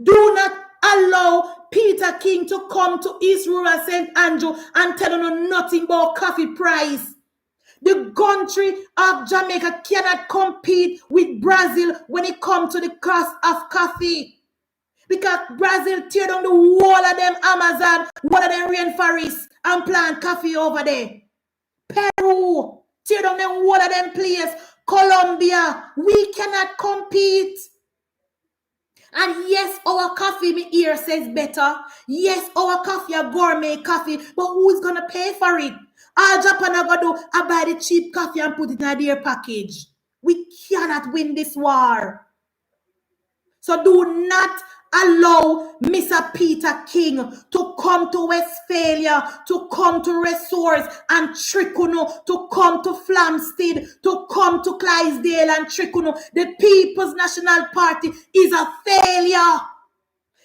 Do not allow Peter King to come to East Rural St. Andrew and tell you nothing about coffee price. The country of Jamaica cannot compete with Brazil when it comes to the cost of coffee. Because Brazil tear down the wall of them Amazon, wall of them rainforests and plant coffee over there. Peru, tear down them wall of them place. Colombia, we cannot compete. And yes, our coffee, me ear says better. Yes, our coffee a gourmet coffee, but who is gonna pay for it? All Japan are gonna do, I buy the cheap coffee and put it in their package. We cannot win this war. So do not allow Mr. Peter King to come to Westphalia, to come to Resource and trick you, to come to Flamstead, to come to Clydesdale and trick you. The People's National Party is a failure.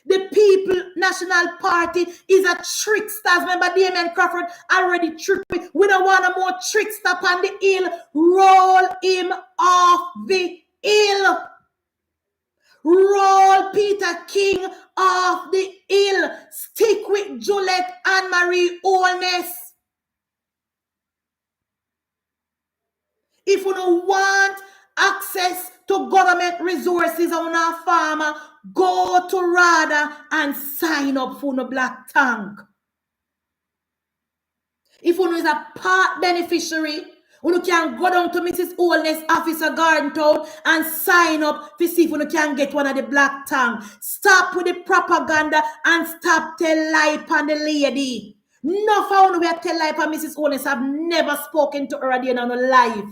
The People National Party is a trickster. Remember, Damien Crawford already tricked me. We don't want a more trickster on the hill. Roll him off the hill. Roll Peter King off the hill. Stick with Juliet and Marie Holness. If you don't want access to government resources on our farmer, go to RADA and sign up for the black tank. If you is a part beneficiary, you can go down to Mrs. Holness office at Garden Town and sign up to see if you can get one of the black tank. Stop with the propaganda and stop tell lie on the lady. No found we tell lie on Mrs. Holness. I've never spoken to her again on a live.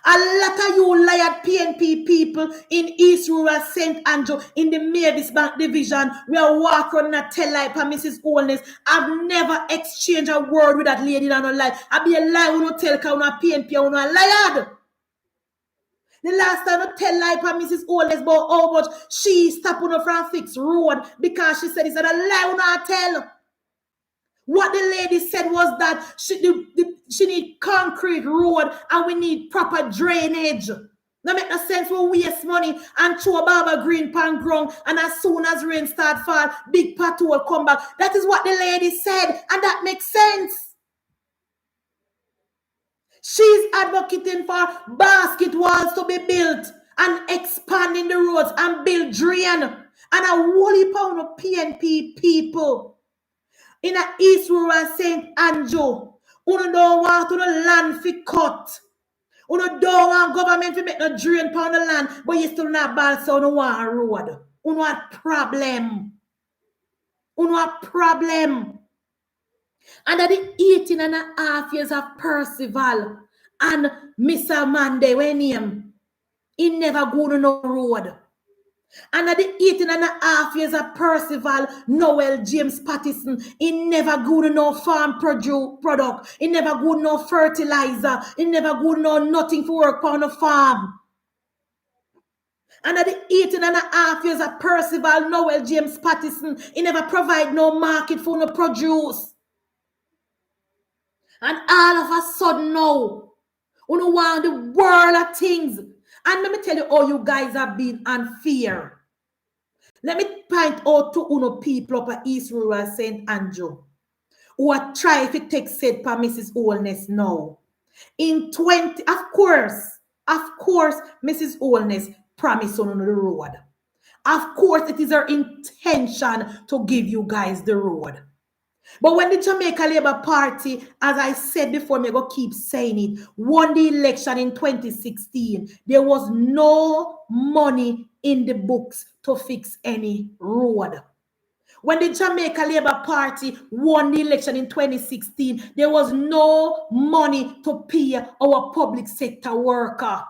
A lot of you liar PNP people in East Rural St. Andrew in the Mavis Bank Division, we are walking and tell lie for Mrs. Holness. I've never exchanged a word with that lady on a lie. I be a lie when you tell her on PNP on a liar. The last time I tell lie for Mrs. Holness about how much she stopped on from fixed road because she said it's a lie when I tell. What the lady said was that she need concrete road and we need proper drainage. That make no sense. We waste money and throw a barber green pan ground, and as soon as rain start fall, big pothole come back. That is what the lady said, and that makes sense. She's advocating for basket walls to be built and expanding the roads and build drain. And a whole heap of PNP people in a East Rural St. Andrew, who don't want to the land for cut. Who don't want government to make no drain pound the land, but you still not bad, so you want a road. You want problem. You want problem. And at the 18.5 years of Percival and Mr. Monday, when he never go to no road. And at the 18.5 years of Percival, Noel James Pattison, he never go to no farm product. He never go to no fertilizer. He never go to no nothing for work on the farm. And at the 18.5 years of Percival, Noel James Pattison, he never provide no market for no produce. And all of a sudden now, you know, want the world of things. And let me tell you how you guys have been unfair. Let me point out to uno people up at East Rural St. Andrew who are trying to take set for Mrs. Holness now. In 20, of course, Mrs. Holness promised on the road. Of course, it is her intention to give you guys the road. But when the Jamaica Labour Party, as I said before, me go keep saying it, won the election in 2016, there was no money in the books to fix any road. When the Jamaica Labour Party won the election in 2016, there was no money to pay our public sector worker.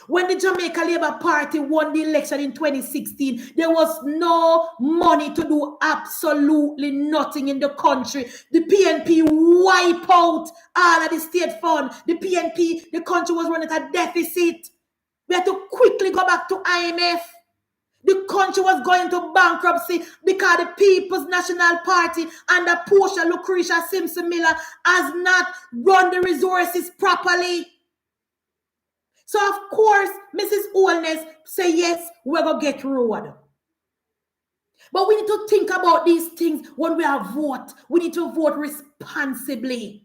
When the Jamaica Labour Party won the election in 2016, there was no money to do absolutely nothing in the country. The PNP wiped out all of the state fund. The PNP, the country was running at a deficit. We had to quickly go back to IMF. The country was going to bankruptcy because the People's National Party under Portia Lucretia Simpson Miller has not run the resources properly. So, of course, Mrs. Holness say, yes, we're going to get road. But we need to think about these things when we are vote. We need to vote responsibly.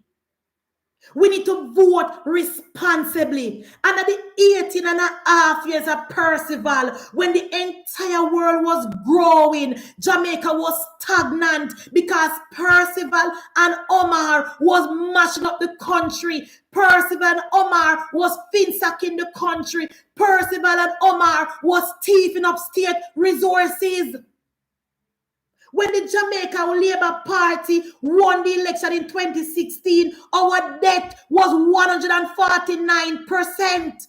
We need to vote responsibly. And at the 18.5 years of Percival, when the entire world was growing, Jamaica was stagnant because Percival and Omar was mashing up the country. Percival and Omar was finsacking the country. Percival and Omar was thieving up state resources. When the Jamaica Labour Party won the election in 2016, our debt was 149%.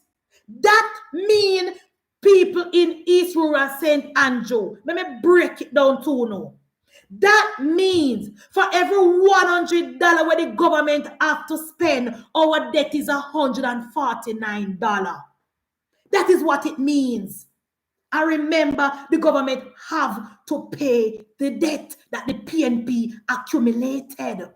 That means people in East Rural St. Andrew, let me break it down to you now. That means for every $100 where the government have to spend, our debt is $149. That is what it means. I remember the government have to pay the debt that the PNP accumulated.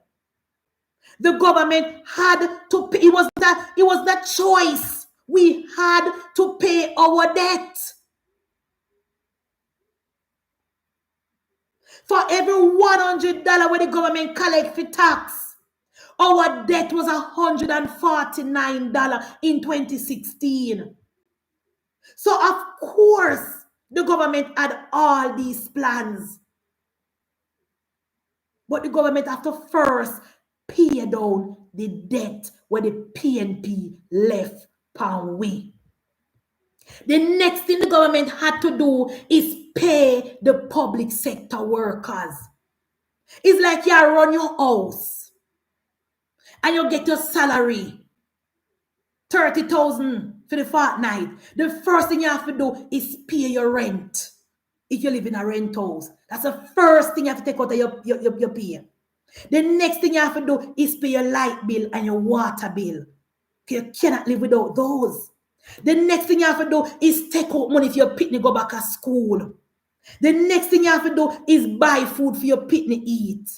The government had to pay. It was that choice. We had to pay our debt. For every $100 where the government collect for tax, our debt was $149 in 2016. So of course, the government had all these plans. But the government have to first pay down the debt where the PNP left pound way. The next thing the government had to do is pay the public sector workers. It's like you run your house and you get your salary, 30,000 for the fortnight. The first thing you have to do is pay your rent. If you live in a rent house, that's the first thing you have to take out of your pay. The next thing you have to do is pay your light bill and your water bill. You cannot live without those. The next thing you have to do is take out money for your pitney go back to school. The next thing you have to do is buy food for your pitney eat.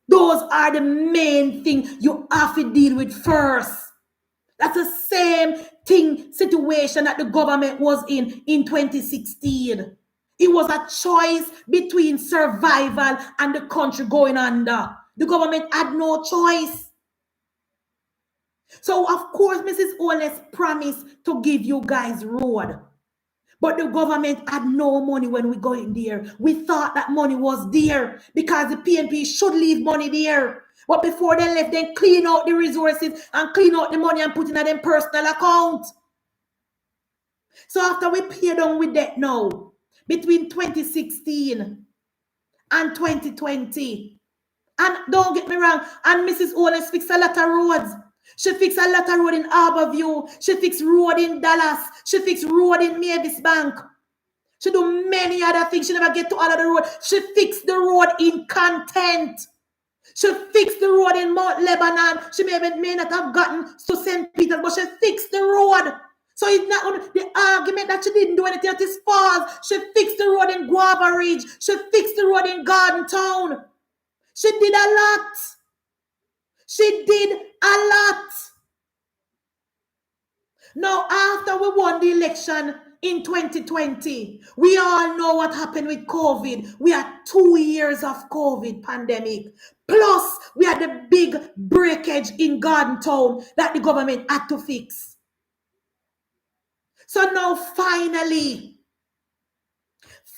Those are the main things you have to deal with first. That's the same situation that the government was in 2016. It was a choice between survival and the country going under. The government had no choice. So, of course, Mrs. Owens promised to give you guys road. But the government had no money when we go in there. We thought that money was there because the PNP should leave money there. But before they left, they clean out the resources and clean out the money and put in their personal account. So after we pay down with debt now, between 2016 and 2020, and don't get me wrong, and Mrs. Owens fixed a lot of roads. She fixed a lot of road in Harborview. She fixed road in Dallas. She fixed road in Mavis Bank. She do many other things. She never get to all of the road. She fixed the road in Content. She fixed the road in Mount Lebanon. She may not have gotten to St. Peter, but she fixed the road. So it's not the argument that she didn't do anything at this false. She fixed the road in Guava Ridge. She fixed the road in Garden Town. She did a lot. She did a lot. Now, after we won the election in 2020, we all know what happened with COVID. We had 2 years of COVID pandemic. Plus, we had the big breakage in Garden Town that the government had to fix. So now, finally,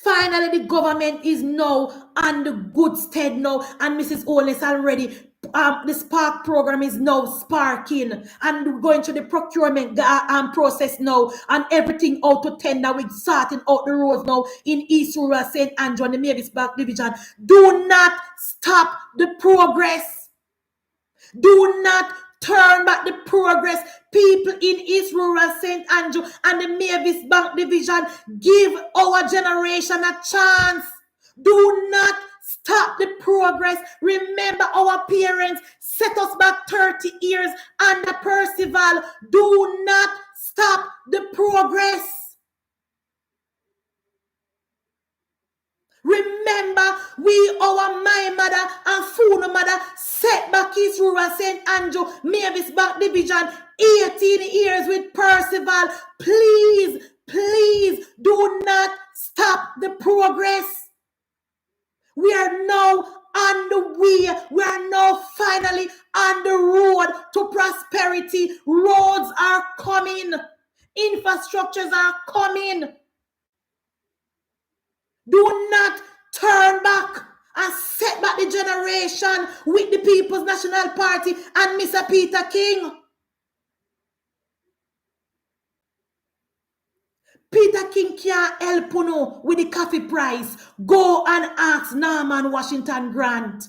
the government is now on the good stead now, and Mrs. Owens already. The Spark program is now sparking and going through the procurement process now, and everything out to tender. We're sorting out the roads now in East Rural, St. Andrew, and the Mavis Bank Division. Do not stop the progress. Do not turn back the progress. People in East Rural, St. Andrew, and the Mavis Bank Division, give our generation a chance. Do not stop the progress. Remember, our parents set us back 30 years under Percival. Do not stop the progress. Remember, our my mother and Funa mother set back East Rural, St. Andrew, Mavis Bank Division, 18 years with Percival. Please, please do not stop the progress. We are now on the way. We are now finally on the road to prosperity. Roads are coming. Infrastructures are coming. Do not turn back and set back the generation with the People's National Party and Mr. Peter King. Peter King can't help you know with the coffee price. Go and ask Norman Washington Grant.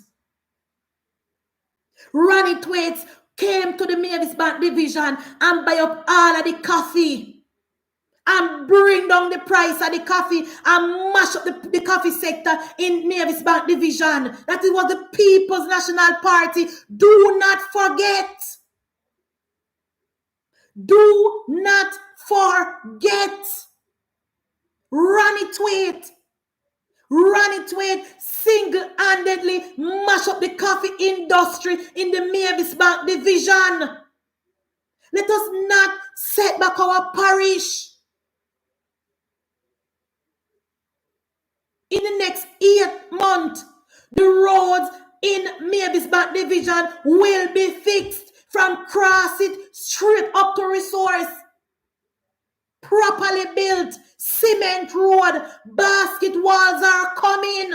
Ronnie Twaits came to the Mavis Bank Division and buy up all of the coffee and bring down the price of the coffee and mash up the coffee sector in Mavis Bank Division. That is what the People's National Party. Do not forget. Do not forget. Run it to it. Run it to it. Single-handedly mash up the coffee industry in the Mavis Bank division. Let us not set back our parish. In the next 8 months, the roads in Mavis Bank division will be fixed from Cross it straight up to Resource. Properly built cement road, basket walls are coming.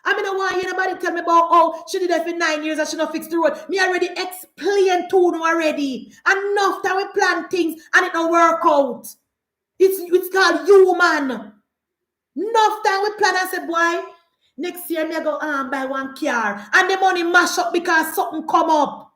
I mean, I don't want to hear nobody tell me about, oh, she did that for 9 years and she not fix the road. Me already explained to you already. Enough that we plan things and it don't work out. It's called human. Enough time we plan and say, boy, next year me go buy one car and the money mash up because something come up.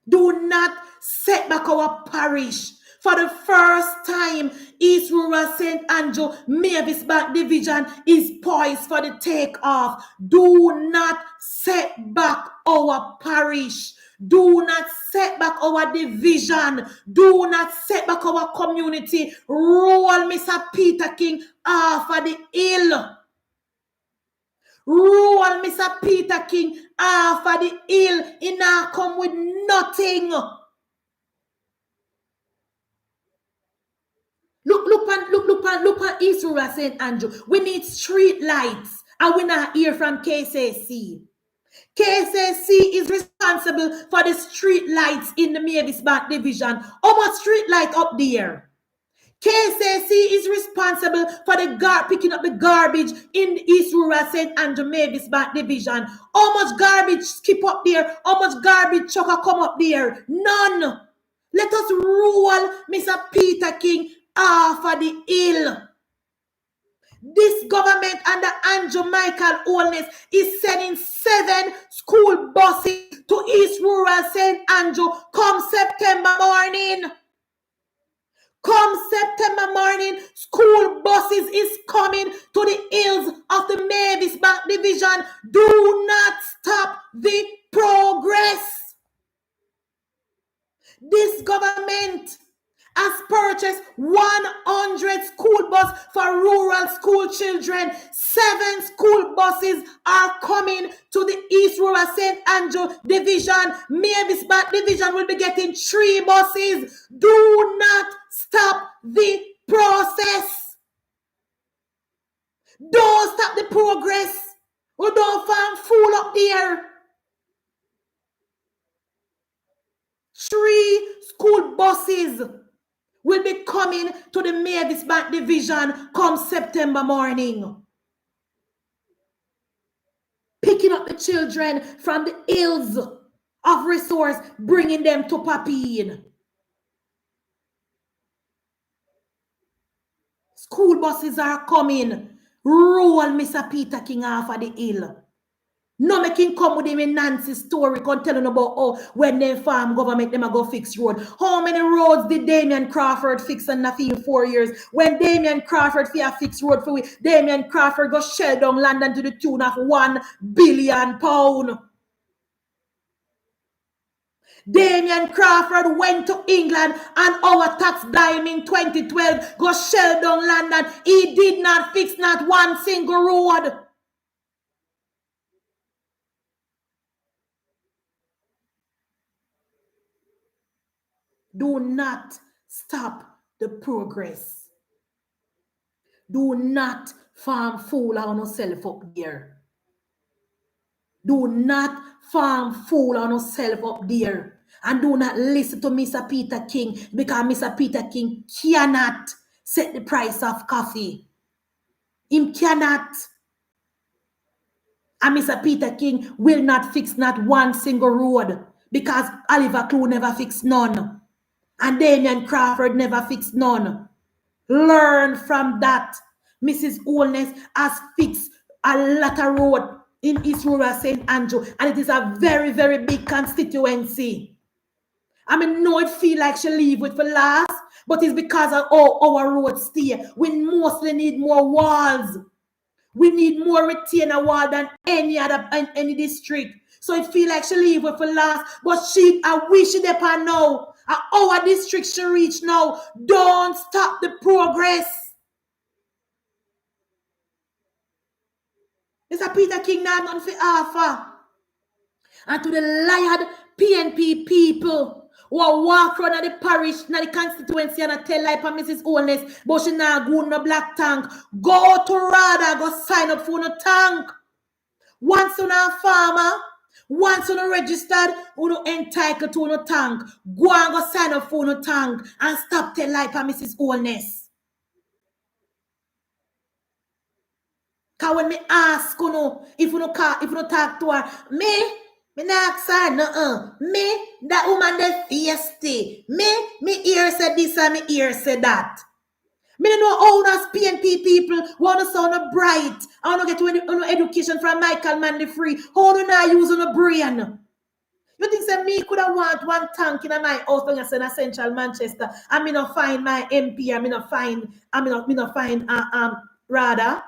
Do not set back our parish. For the first time, East Rural St. Andrew Mavis Bank Division is poised for the takeoff. Do not set back our parish. Do not set back our division. Do not set back our community. Roll Mr. Peter King off of the hill. Roll Mr. Peter King off of the hill. He now come with nothing. Look at East Rural St. Andrew. We need street lights. And we not hear from KCC. KCC is responsible for the street lights in the Mavis Bank division. How much street light up there? KCC is responsible for the picking up the garbage in the East Rural St. Andrew Mavis Bank division. How much garbage skip up there? How much garbage truck come up there? None. Let us rule Mr. Peter King off of the hill. This government under Andrew Michael Holness is sending 7 school buses to East Rural St. Andrew come September morning. Come September morning, school buses is coming to the hills of the Mavis Bank division. Do not stop the progress. This government has purchased 100 school buses for rural school children. 7 school buses are coming to the East Rural St. Andrew division. Mavis Bank division will be getting 3 buses. Do not stop the process. Don't stop the progress. We don't find fool up there. 3 school buses will be coming to the Mavis Bank division come September morning. Picking up the children from the hills of Resource, bringing them to Papine. School buses are coming. Roll Mr. Peter King off of the hill. No making come with him in Nancy's story, can tell him about when they farm government, them a go fix road. How many roads did Damian Crawford fix in nothing in 4 years? When Damian Crawford fix road for we, Damian Crawford go shell down London to the tune of £1 billion. Damian Crawford went to England and our tax dime in 2012 go shell down London. He did not fix not one single road. Do not stop the progress. Do not farm fool on yourself up there. Do not farm fool on yourself up there. And do not listen to Mr. Peter King, because Mr. Peter King cannot set the price of coffee. Him cannot. And Mr. Peter King will not fix not one single road, because Oliver Clue never fixed none. And Damian Crawford never fixed none. Learn from that. Mrs. Holness has fixed a lot of road in East Rural St. Andrew, and it is a very, very big constituency. I mean, no, it feel like she leave with for last, but it's because of our roads stay. We mostly need more walls. We need more retainer wall than any district. So it feel like she leave with for last, but I wish she depend now. Our district should reach now. Don't stop the progress. Mr. Peter King not none for offer. And to the liar PNP people who are walk around the parish, na the constituency, and I tell like Mrs. Holness, but she now go no black tank. Go to RADA, go sign up for no tank. Once on a farmer, once on a registered, you entitled to no tank. Go and go sign up for no tank and stop tell like Mrs. Holness. Cause when me ask if you no talk to her, me not ask her me that woman the feisty. Me ear said this and me ear said that. Me don't know how us PNP people want to sound bright. I want to get to education from Michael Manley Free. How do I use on a brain? You think say me could have want one tank in my house when I say in central Manchester and me not find my MP and me not find rather.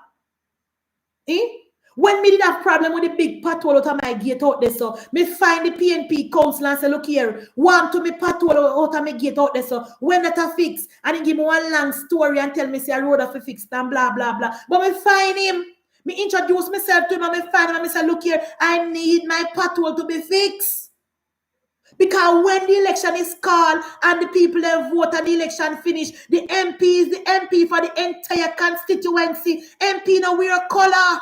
When me did have problem with the big patrol out of my gate out there, so me find the PNP council and say, look here, want to me patrol out of my gate out there, so when that a fix, and he give me one long story and tell me say a road have to fix and blah blah blah. But me find him, me introduce myself to him and me find him and me say, look here, I need my patrol to be fixed. Because when the election is called and the people have voted and the election finish, the MP is the MP for the entire constituency. MP now wear a color.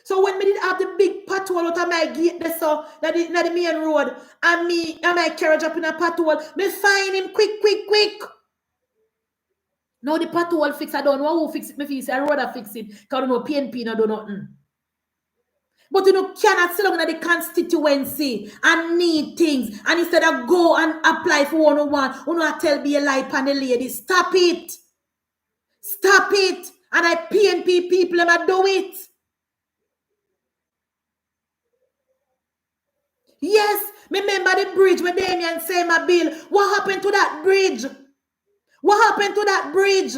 So when me did have the big patrol out of my gate there, so that the main road, and my carriage up in a patrol, me find him quick. Now the patrol fix, I don't know who fix it, me feel say I rather fix it, because I don't know PNP no do nothing. But you cannot sit down in the constituency and need things. And instead of go and apply for 101, you know, tell be a lie pan the lady. Stop it. Stop it. And I PNP people never do it. Yes, remember the bridge where Damien say my bill. What happened to that bridge? What happened to that bridge?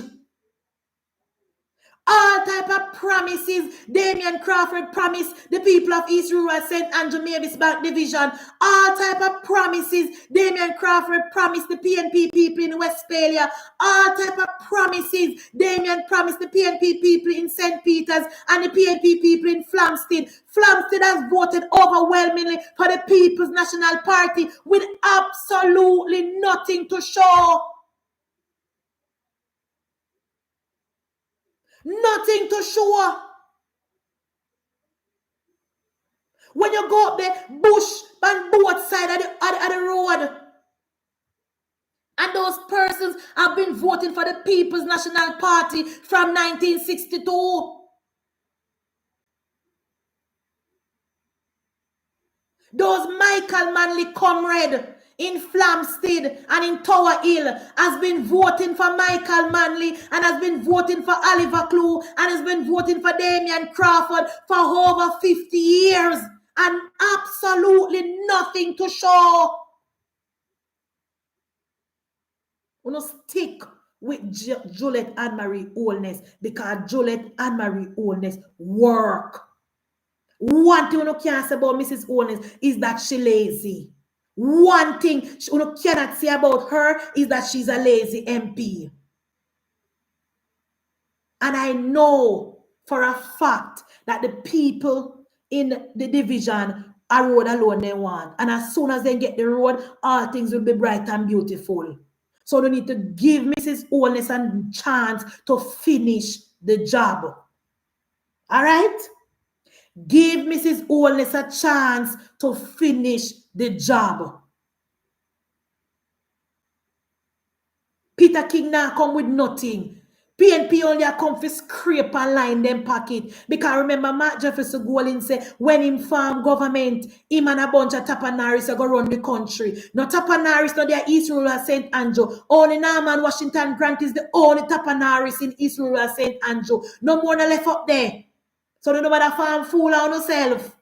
All type of promises. Damien Crawford promised the people of East Rural St. Andrew Mavis Bank Division. All type of promises. Damien Crawford promised the PNP people in Westphalia. All type of promises. Damien promised the PNP people in St. Peters and the PNP people in Flamstead. Flamstead has voted overwhelmingly for the People's National Party with absolutely nothing to show. Nothing to show. When you go up there, bush on both sides of the road. And those persons have been voting for the People's National Party from 1962. Those Michael Manley comrade in Flamstead and in Tower Hill has been voting for Michael Manley and has been voting for Oliver Clue and has been voting for Damien Crawford for over 50 years and absolutely nothing to show. We don't stick with Juliet Anne-Marie Holness because Juliet Anne-Marie Holness work. One thing you can't say about Mrs. Holness is that she lazy. One thing you cannot say about her is that she's a lazy MP. And I know for a fact that the people in the division are road alone they want. And as soon as they get the road, all things will be bright and beautiful. So they need to give Mrs. Holness a chance to finish the job. All right? Give Mrs. Holness a chance to finish the job. Peter King now come with nothing. PNP only come for scrape and line them pocket. Because remember, Mark Jefferson Golin say, when him farm government, him and a bunch of Tapanaris go run the country. No Tapanaris, no their East Rural St. Andrew. Only Norman Washington Grant is the only Tapanaris in East Rural St. Andrew. No more left up there. So don't know about farm fool on yourself.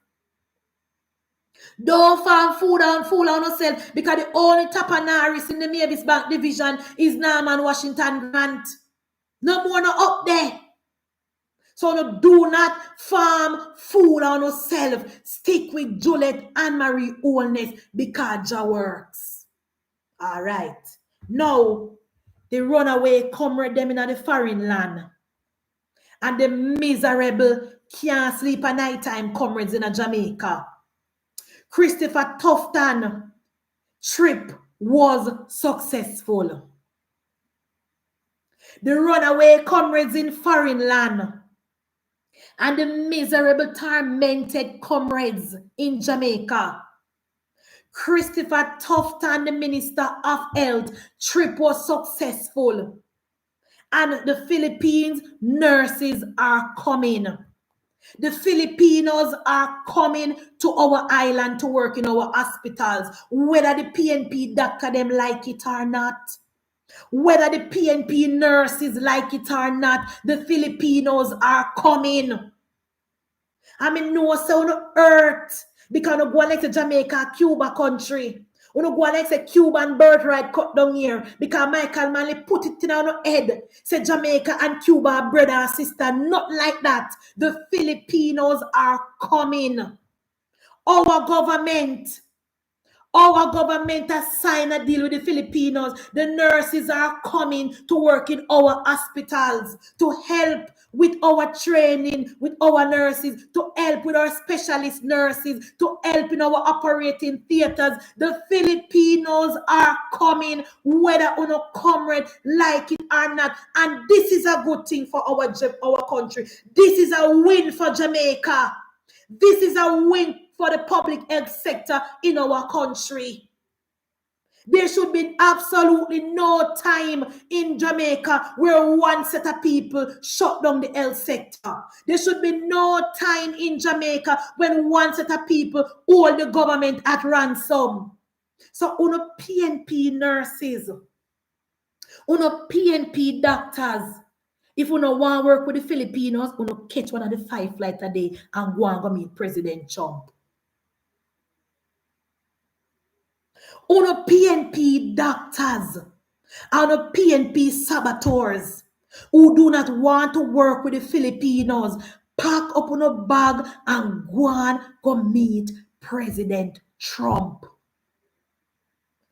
Don't farm food and fool on yourself because the only Tapanaris in the Mavis Bank Division is Norman Washington Grant. No more no up there. So no, do not farm food on yourself. Stick with Juliet and Marie Wholeness because Jah works. All right. Now, the runaway comrade them in the foreign land. And the miserable can't sleep at night time comrades in Jamaica. Christopher Tuftton trip was successful. The runaway comrades in foreign land and the miserable tormented comrades in Jamaica. Christopher Tuftton, the Minister of Health, trip was successful. And the Philippines nurses are coming. The Filipinos are coming to our island to work in our hospitals, whether the PNP doctor them like it or not. Whether the PNP nurses like it or not, the Filipinos are coming. I mean, no, so on earth, because no go like the Jamaica, Cuba country. We no go like the Cuban birthright cut down here because Michael Manley put it in our head. Say Jamaica and Cuba are brother and sister. Not like that. The Filipinos are coming. Our government has signed a deal with the Filipinos. The nurses are coming to work in our hospitals to help with our training, with our nurses, to help with our specialist nurses, to help in our operating theaters. The Filipinos are coming, whether or not comrade like it or not. And this is a good thing for our country. This is a win for Jamaica. This is a win for the public health sector in our country. There should be absolutely no time in Jamaica where one set of people shut down the health sector. There should be no time in Jamaica when one set of people hold the government at ransom. So, uno PNP nurses, uno PNP doctors, if you don't want to work with the Filipinos, you don't catch one of the 5 flights a day and go and go meet President Trump. On PNP doctors and PNP saboteurs who do not want to work with the Filipinos, pack up on a bag and go meet President Trump.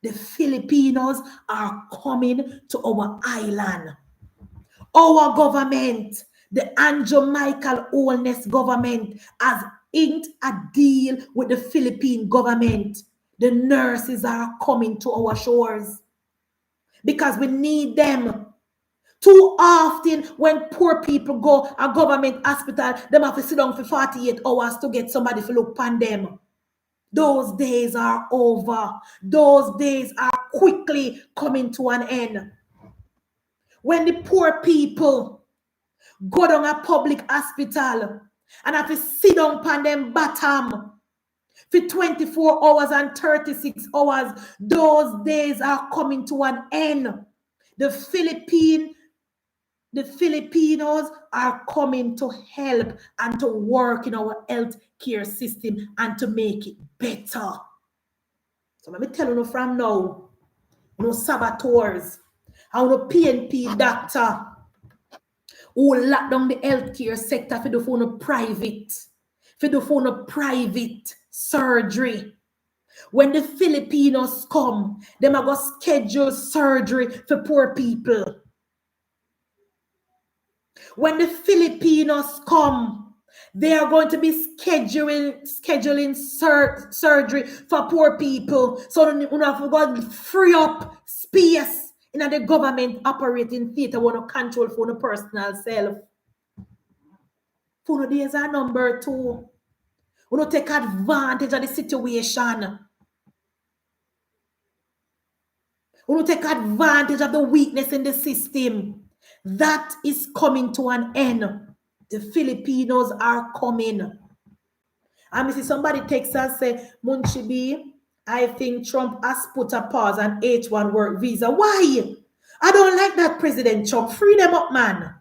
The Filipinos are coming to our island. Our government, the Andrew Michael Wholeness government, has inked a deal with the Philippine government. The nurses are coming to our shores because we need them. Too often when poor people go a government hospital, them have to sit down for 48 hours to get somebody to look upon them. Those days are over. Those days are quickly coming to an end. When the poor people go down a public hospital and have to sit down upon them bottom for 24 hours and 36 hours, those days are coming to an end. The Filipinos are coming to help and to work in our health care system and to make it better. So let me tell you from now, no saboteurs, and no PNP doctor who lock down the healthcare sector for the phone private surgery. When the Filipinos come, them are going to schedule surgery for poor people. When the Filipinos come, they are going to be scheduling surgery for poor people. So you have to free up space in the government operating theater want to control for the personal self. For the days are number 2. We don't take advantage of the situation. We don't take advantage of the weakness in the system. That is coming to an end. The Filipinos are coming. And I see somebody text and say, Munchibi, I think Trump has put a pause on H1 work visa. Why? I don't like that, President Trump. Free them up, man.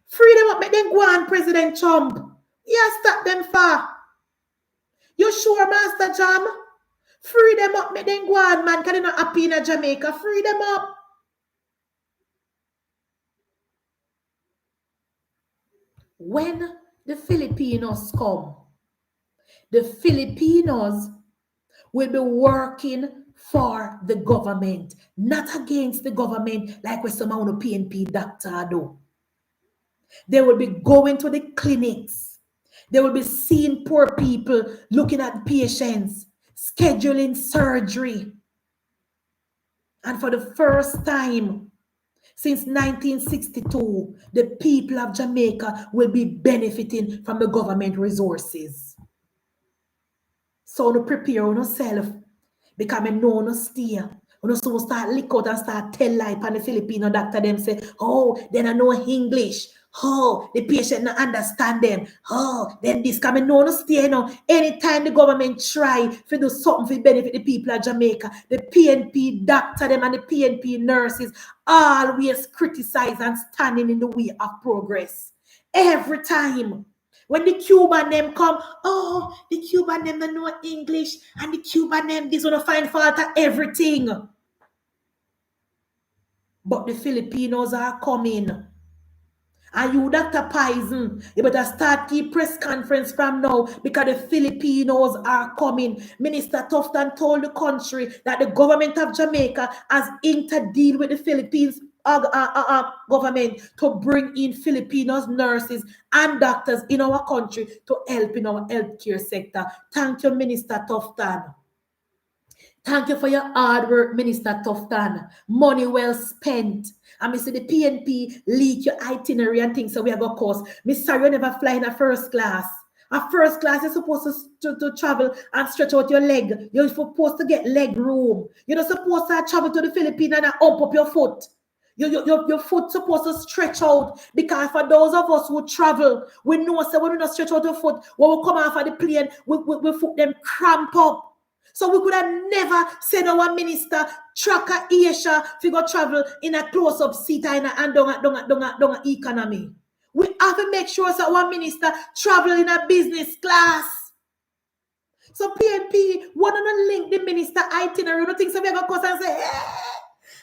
Free them up. Make them go on, President Trump. Yeah, stop them far. You sure, Master Jam? Free them up. Make them go on, man. Because they're not happy in Jamaica. Free them up. when the Filipinos come, the Filipinos will be working for the government, not against the government like what some of the PNP doctor do. They will be going to the clinics. They will be seeing poor people, looking at patients, scheduling surgery. And for the first time since 1962, the people of Jamaica will be benefiting from the government resources. So to prepare yourself, because I know no stay. You so start lick out and start tell lie on the Filipino doctor them say, oh, they don't know English. Oh, the patient not understand them. Oh, then this come no stay no. Anytime the government try to do something to benefit the people of Jamaica, the PNP doctor them and the PNP nurses always criticize and standing in the way of progress. Every time. When the Cuban them come, oh, the Cuban them don't know English, and the Cuban them is gonna find fault at everything. But the Filipinos are coming. And you, Dr. Poison, you better start the press conference from now because the Filipinos are coming. Minister Tuftton told the country that the government of Jamaica has interdealed with the Philippines government to bring in Filipinos nurses and doctors in our country to help in our healthcare sector. Thank you, Minister Tuftton. Thank you for your hard work, Minister Tuftton. Money well spent. And I see the PNP leak your itinerary and things, so we have a course. Miss sorry you never fly in a first class. A first class, you're supposed to travel and stretch out your leg. You're supposed to get leg room. You're not supposed to travel to the Philippines and ump up your foot. Your foot supposed to stretch out, because for those of us who travel, we know so when we not stretch out your foot, when we come off of the plane, we foot them cramp up. So we could have never sent our minister tracker Asia to go travel in a close-up seat and don't economy. We have to make sure that our minister travel in a business class. So PNP want to link the minister itinerary. You think so we are going to come and say,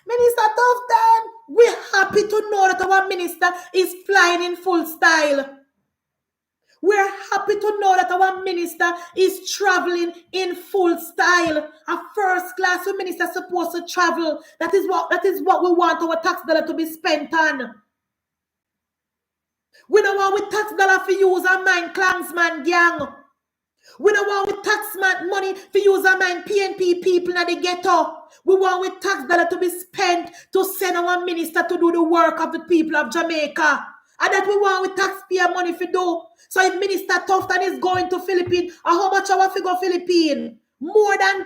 Minister Tuftton, we're happy to know that our minister is flying in full style. We're happy to know that our minister is traveling in full style. A first class minister is supposed to travel. That is what we want our tax dollar to be spent on. We don't want with tax dollar for use and mind Klansman gang. We don't want with tax money for use and mind PNP people in the ghetto. We want with tax dollar to be spent to send our minister to do the work of the people of Jamaica. And that we want with taxpayer money for do. So if Minister Tuftton is going to Philippines, how much hour for go Philippines? More than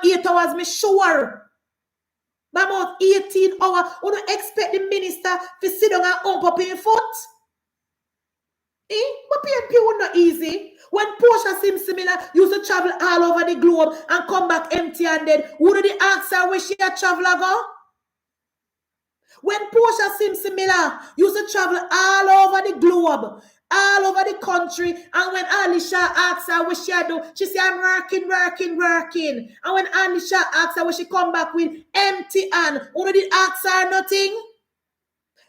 8 hours, me sure. But about 18 hours, we don't expect the minister to sit down and ump up in foot. But PNP was not easy. When Portia Simsimila used to travel all over the globe and come back empty-handed, would they ask her where she a traveler go? When Portia Simsimila used to travel all over the globe, all over the country, and when Alicia asked her what she do, she said, I'm working. And when Alicia asked her what she come back with, empty hand, who did ask her nothing?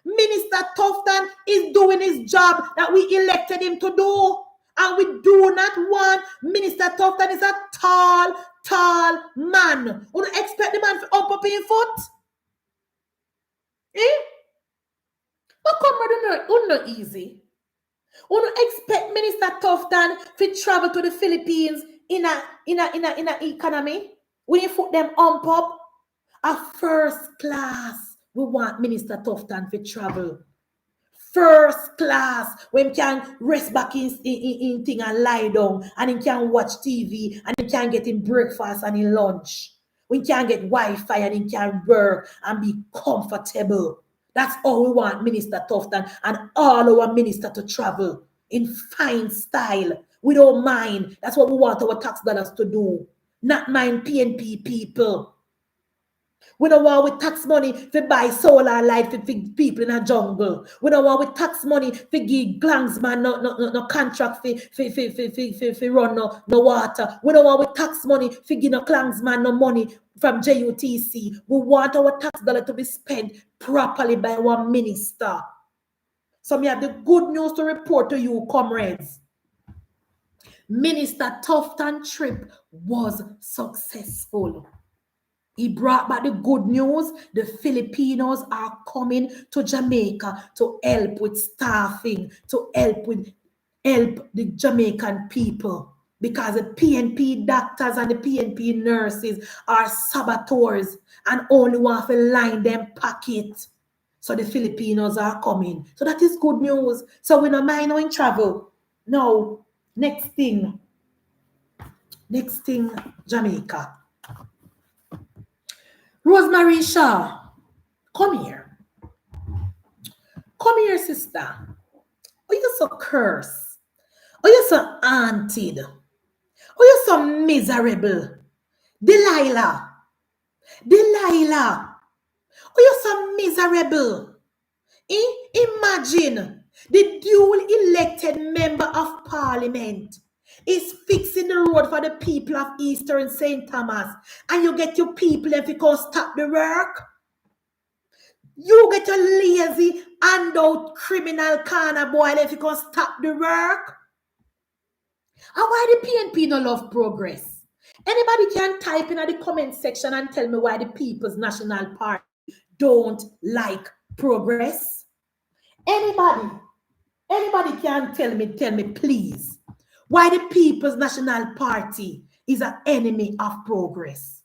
Minister Tuftton is doing his job that we elected him to do. And we do not want Minister Tuftton is a tall man. We don't expect the man to up his foot. But come not easy. We don't expect Minister Tuftton to travel to the Philippines in a economy. We need to put them up. A first class. We want Minister Tuftton to travel. First class, when he can rest back in thing and lie down, and he can watch TV, and he can get him breakfast and in lunch. We can get Wi-Fi and he can work and be comfortable. That's all we want Minister Tuftton and all our minister to travel in fine style. We don't mind. That's what we want our tax dollars to do. Not mind PNP people. We don't want with tax money to buy solar light for people in a jungle. We don't want with tax money to give Klansman no contract for run no water. We don't want with tax money to give no Klansman no money from JUTC. We want our tax dollar to be spent properly by our minister. So me have the good news to report to you, comrades. Minister Tuftton trip was successful. He brought back the good news. The Filipinos are coming to Jamaica to help with staffing, to help the Jamaican people. Because the PNP doctors and the PNP nurses are saboteurs and only want to line them pocket. So the Filipinos are coming. So that is good news. So we don't mind in travel. Now, next thing, Jamaica. Rosemary Shaw, come here. Come here, sister. Oh, you're so cursed. Oh, you're so haunted. Oh, you're so miserable. Delilah. Oh, you're so miserable. Imagine the duly elected member of parliament is fixing the road for the people of Eastern St. Thomas, and you get your people if you can't stop the work. You get a lazy, handout criminal corner boy if you can't stop the work. And why the PNP no love progress? Anybody can type in the comment section and tell me why the People's National Party don't like progress? Anybody can tell me please why the People's National Party is an enemy of progress?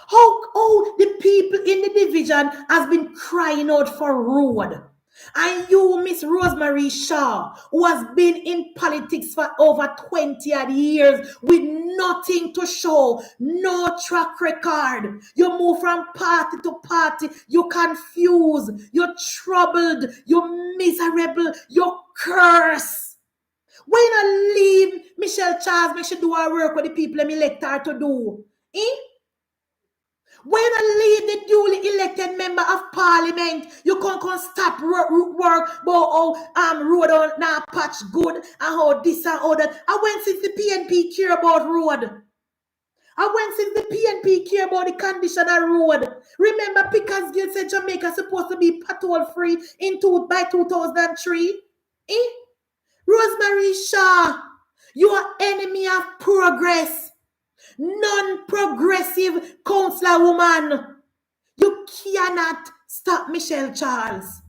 How the people in the division has been crying out for road. And you, Miss Rosemary Shaw, who has been in politics for over 20 odd years with nothing to show, no track record. You move from party to party. You're confused. You're troubled. You're miserable. You're cursed. Why not leave Michelle Charles make she do her work with the people and elect her to do? Why not leave the duly elected member of parliament? You can't stop work but road on now patch good and how this and how that. And when since the PNP care about road? And when since the PNP care about the condition of road? Remember Pickersgill said Jamaica supposed to be pothole free by 2003? Rosemary Shaw, you are enemy of progress. Non-progressive councillor woman. You cannot stop Michelle Charles.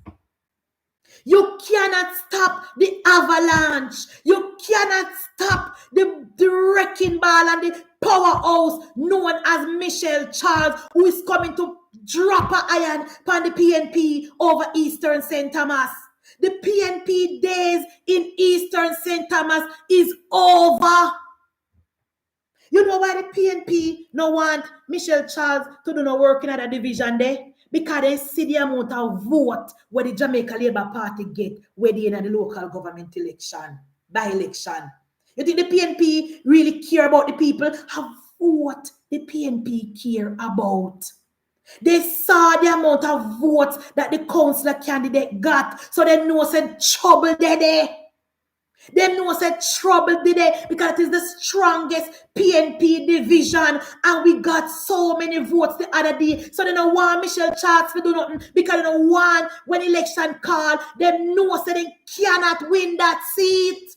You cannot stop the avalanche. You cannot stop the wrecking ball and the powerhouse known as Michelle Charles, who is coming to drop an iron upon the PNP over Eastern St. Thomas. The PNP days in Eastern St. Thomas is over. You know why the PNP no want Michelle Charles to do no work in that division there? Because they see the amount of vote where the Jamaica Labour Party get where they in the local government election, by election. You think the PNP really care about the people? How what the PNP care about? They saw the amount of votes that the councillor candidate got, so they know said trouble there. They know said trouble today because it is the strongest PNP division and we got so many votes the other day. So they don't want Michelle Charles to do nothing because they don't want when election call, they know said they cannot win that seat.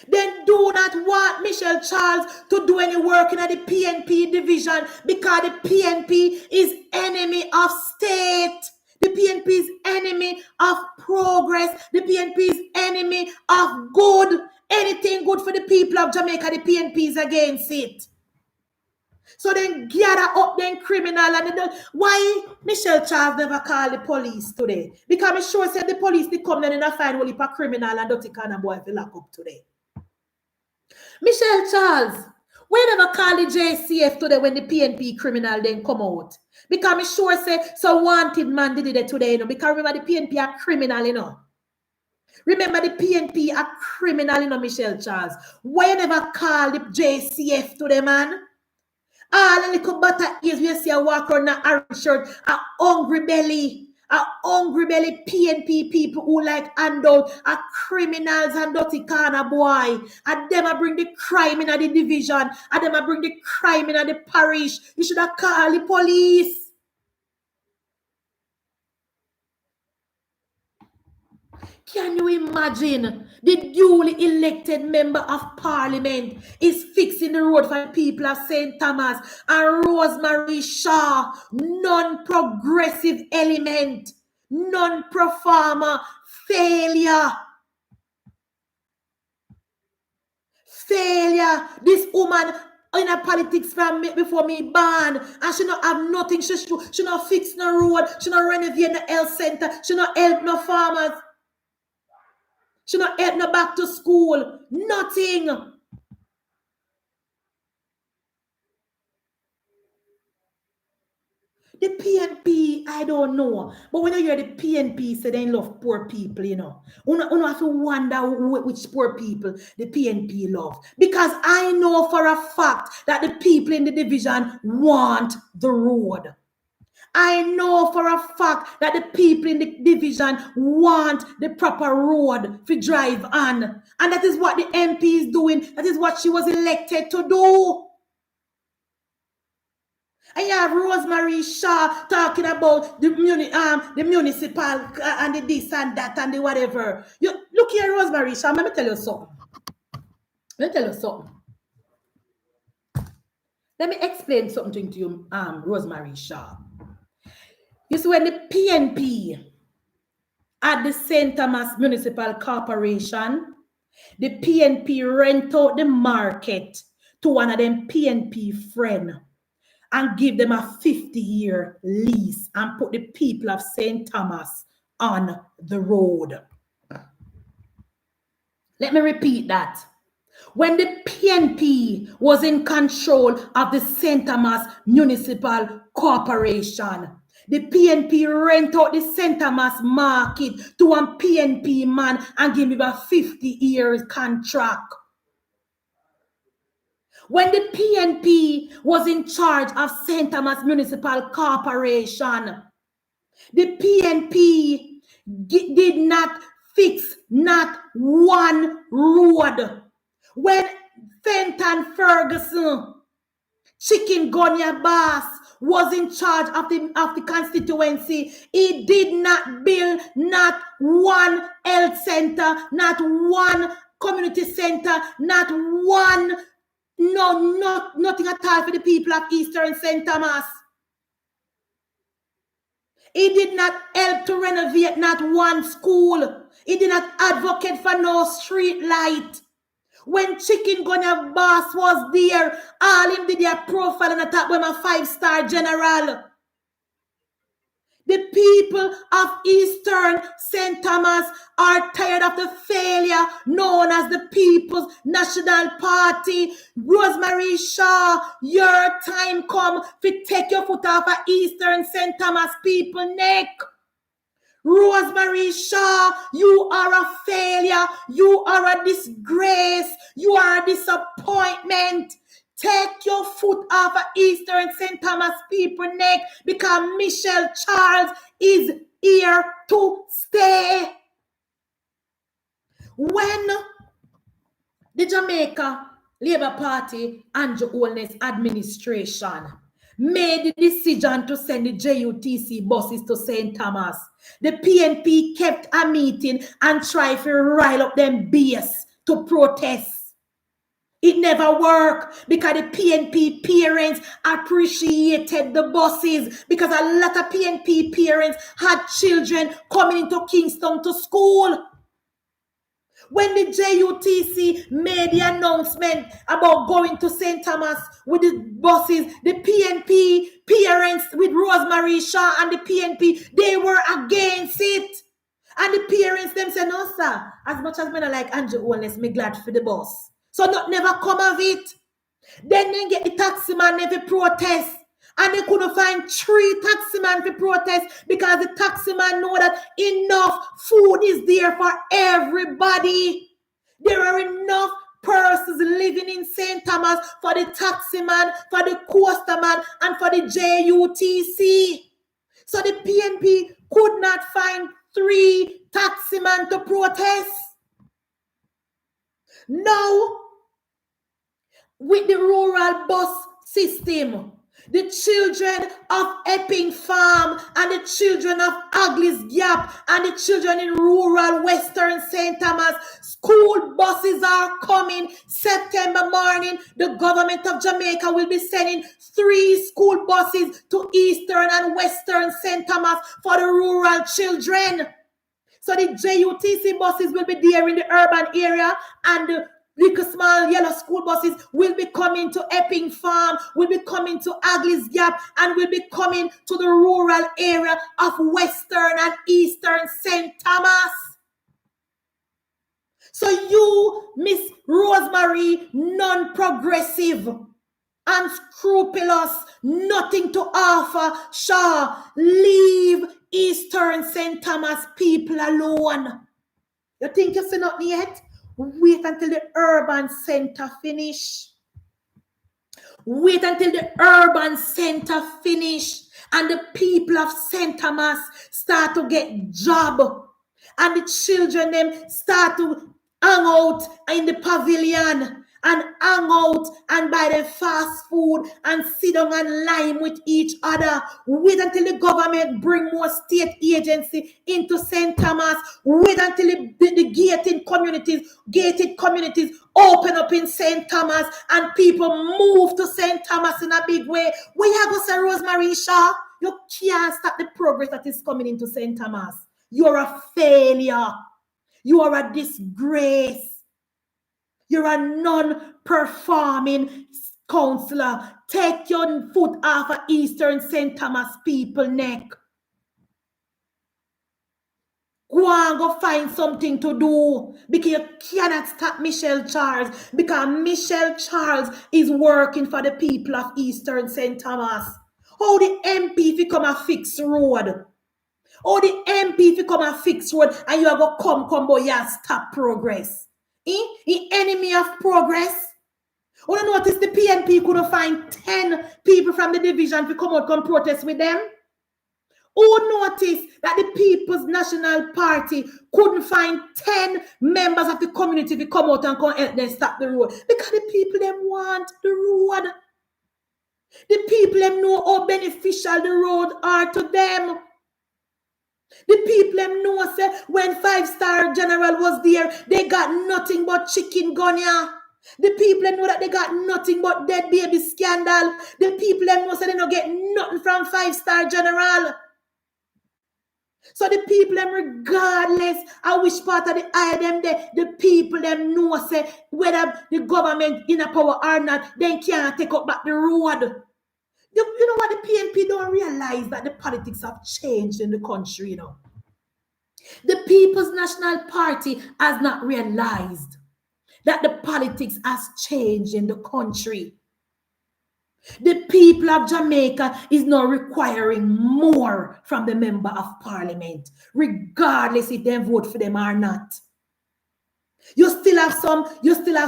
They do not want Michelle Charles to do any work in the PNP division because the PNP is enemy of state. The PNP is enemy of progress. The PNP is enemy of good. Anything good for the people of Jamaica, the PNP is against it. So then gather up them criminal and why Michelle Charles never called the police today? Because I'm sure said the police they come and find only a criminal and dirty kind of boy to lock up today. Michelle Charles, we never call the JCF today when the PNP criminal then come out. Because I'm sure say so wanted man did it today, you know. Because remember the PNP are criminal, you know. Remember the PNP are criminal, you know, Michelle Charles. Why you never call the JCF today, man? All the little butter ears we see a walk around an orange shirt, a hungry belly PNP people who like handout are criminals and dirty corner boy. And them a bring the crime in the division. And them a bring the crime in the parish. You should have called the police. Can you imagine the duly elected member of parliament is fixing the road for the people of St. Thomas, and Rosemary Shaw, non-progressive element, non-performer, failure. Failure. This woman in a politics from me before me born, and she not have nothing. She not fix no road. She not renovate no health center. She not help no farmers. She not help no back to school. Nothing. The PNP, I don't know. But when you hear the PNP say they love poor people, you know, you have to wonder which poor people the PNP love. Because I know for a fact that the people in the division want the road. I know for a fact that the people in the division want the proper road to drive on. And that is what the MP is doing. That is what she was elected to do. And you have Rosemary Shaw talking about the municipal and the this and that and the whatever. You look here, Rosemary Shaw. Let me tell you something. Let me explain something to you, Rosemary Shaw. You see, when the PNP at the St. Thomas Municipal Corporation, the PNP rent out the market to one of them PNP friend and give them a 50-year lease and put the people of St. Thomas on the road. Let me repeat that. When the PNP was in control of the St. Thomas Municipal Corporation, the PNP rent out the St. Thomas market to one PNP man and give him a 50-year contract. When the PNP was in charge of St. Thomas Municipal Corporation, the PNP did not fix not one road. When Fenton Ferguson, Chicken Gunya Bass, was in charge of the constituency, he did not build not one health center, not one community center, not one, nothing at all for the people of Eastern St. Thomas. He did not help to renovate not one school. He did not advocate for no street light. When Chicken Gunner Boss was there, all him did their profile and attack with a 5-star general. The people of Eastern St. Thomas are tired of the failure known as the People's National Party. Rosemary Shaw, your time come to take your foot off of Eastern St. Thomas people neck. Rosemary Shaw, you are a failure. You are a disgrace. You are a disappointment. Take your foot off of Eastern St. Thomas people neck because Michelle Charles is here to stay. When the Jamaica Labour Party Andrew Holness administration made the decision to send the JUTC buses to St. Thomas, the PNP kept a meeting and tried to rile up them base to protest. It never worked because the PNP parents appreciated the buses because a lot of PNP parents had children coming into Kingston to school. When the JUTC made the announcement about going to St. Thomas with the buses, the PNP parents with Rosemary Shaw and the PNP, they were against it. And the parents them said, no sir, as much as me not like Andrew Holness, me glad for the bus. So not never come of it. Then they get the taxi man to protest. And they couldn't find 3 taxi men to protest because the taxi man know that enough food is there for everybody. There are enough persons living in St. Thomas for the taxi man, for the coaster man, and for the JUTC. So the PNP could not find 3 taxi men to protest. Now, with the rural bus system, The children of Epping Farm and the children of Aglis Gap and the children in rural Western St. Thomas, school buses are coming September morning. The government of Jamaica will be sending 3 school buses to Eastern and Western St. Thomas for the rural children. So the JUTC buses will be there in the urban area, and the little small yellow school buses will be coming to Epping Farm, will be coming to Aglis Gap, and will be coming to the rural area of Western and Eastern St. Thomas. So you, Miss Rosemary, non-progressive, unscrupulous, nothing to offer, Shaw, leave Eastern St. Thomas people alone. You think you see nothing yet? Wait until the urban center finish. Wait until the urban center finish and the people of St. Thomas start to get job and the children them start to hang out in the pavilion and hang out and buy the fast food and sit down and lime with each other. Wait until the government bring more state agency into St. Thomas. Wait until the gated communities open up in St. Thomas and people move to St. Thomas in a big way. Where you go, Sir Rosemary Shaw? You can't stop the progress that is coming into St. Thomas. You're a failure. You are a disgrace. You're a non-performing councillor. Take your foot off of Eastern St. Thomas people neck. Go and go find something to do because you cannot stop Michelle Charles because Michelle Charles is working for the people of Eastern St. Thomas. How the MP if you come and fix road? How the MP if you come and fix road and you are going to come boy and stop progress? The enemy of progress. When I notice the PNP couldn't find 10 people from the division to come out and protest with them. Who noticed that the People's National Party couldn't find 10 members of the community to come out and come help them stop the road? Because the people them want the road. The people them know how beneficial the road are to them. The people them know say when 5-star general was there, they got nothing but chicken gunya. The people them know that they got nothing but dead baby scandal. The people them know say they don't get nothing from 5-star general. So the people them regardless of which part of the eye them there, the people them know say whether the government in a power or not, they can't take up back the road. You know what, the PNP don't realize that the politics have changed in the country, you know. The People's National Party has not realized that the politics has changed in the country. The people of Jamaica is now requiring more from the member of parliament, regardless if they vote for them or not. You still have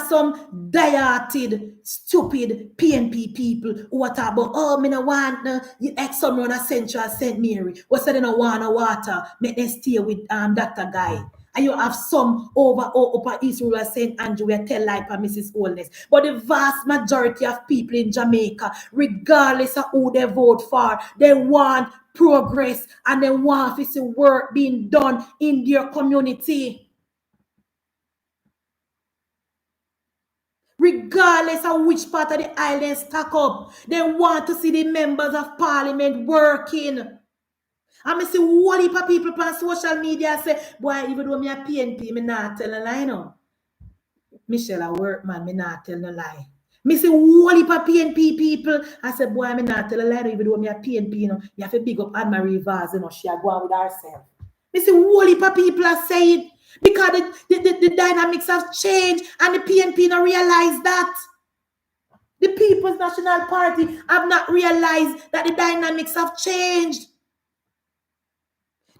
some diated, stupid PNP people who are talking about, oh, me no want you ex someone at Central St. Mary. What said they no want no water, make them stay with Dr. Guy. And you have some over Upper East Rural St. Andrew where tell like Mrs. Holness. But the vast majority of people in Jamaica, regardless of who they vote for, they want progress and they want to see work being done in their community. Regardless of which part of the island stack up, they want to see the members of parliament working. And I see one heap of people on social media say, boy, even though me a PNP, me not tell a lie no. Michelle a work man, me not tell no lie. Me see one heap of PNP people, I say, boy, me not tell a lie no, even though me a PNP, you know, you have to big up Anne-Marie Vaz, you know, she a go on with herself. Me see one heap of people are saying, because the dynamics have changed and the PNP don't realize that. The People's National Party have not realized that the dynamics have changed.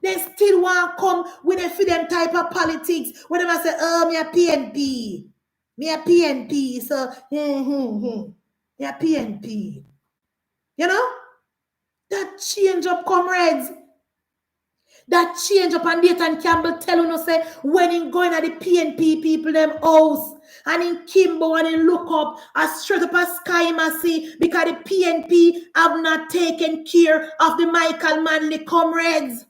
They still want to come with a freedom type of politics. When they say, oh, me a PNP. Me a PNP. So, me a PNP. You know? That change up, comrades. That change up on Dayton Campbell telling us say when in going at the PNP people them house and in Kimbo and in look up as straight up a sky must see because the PNP have not taken care of the Michael Manley comrades.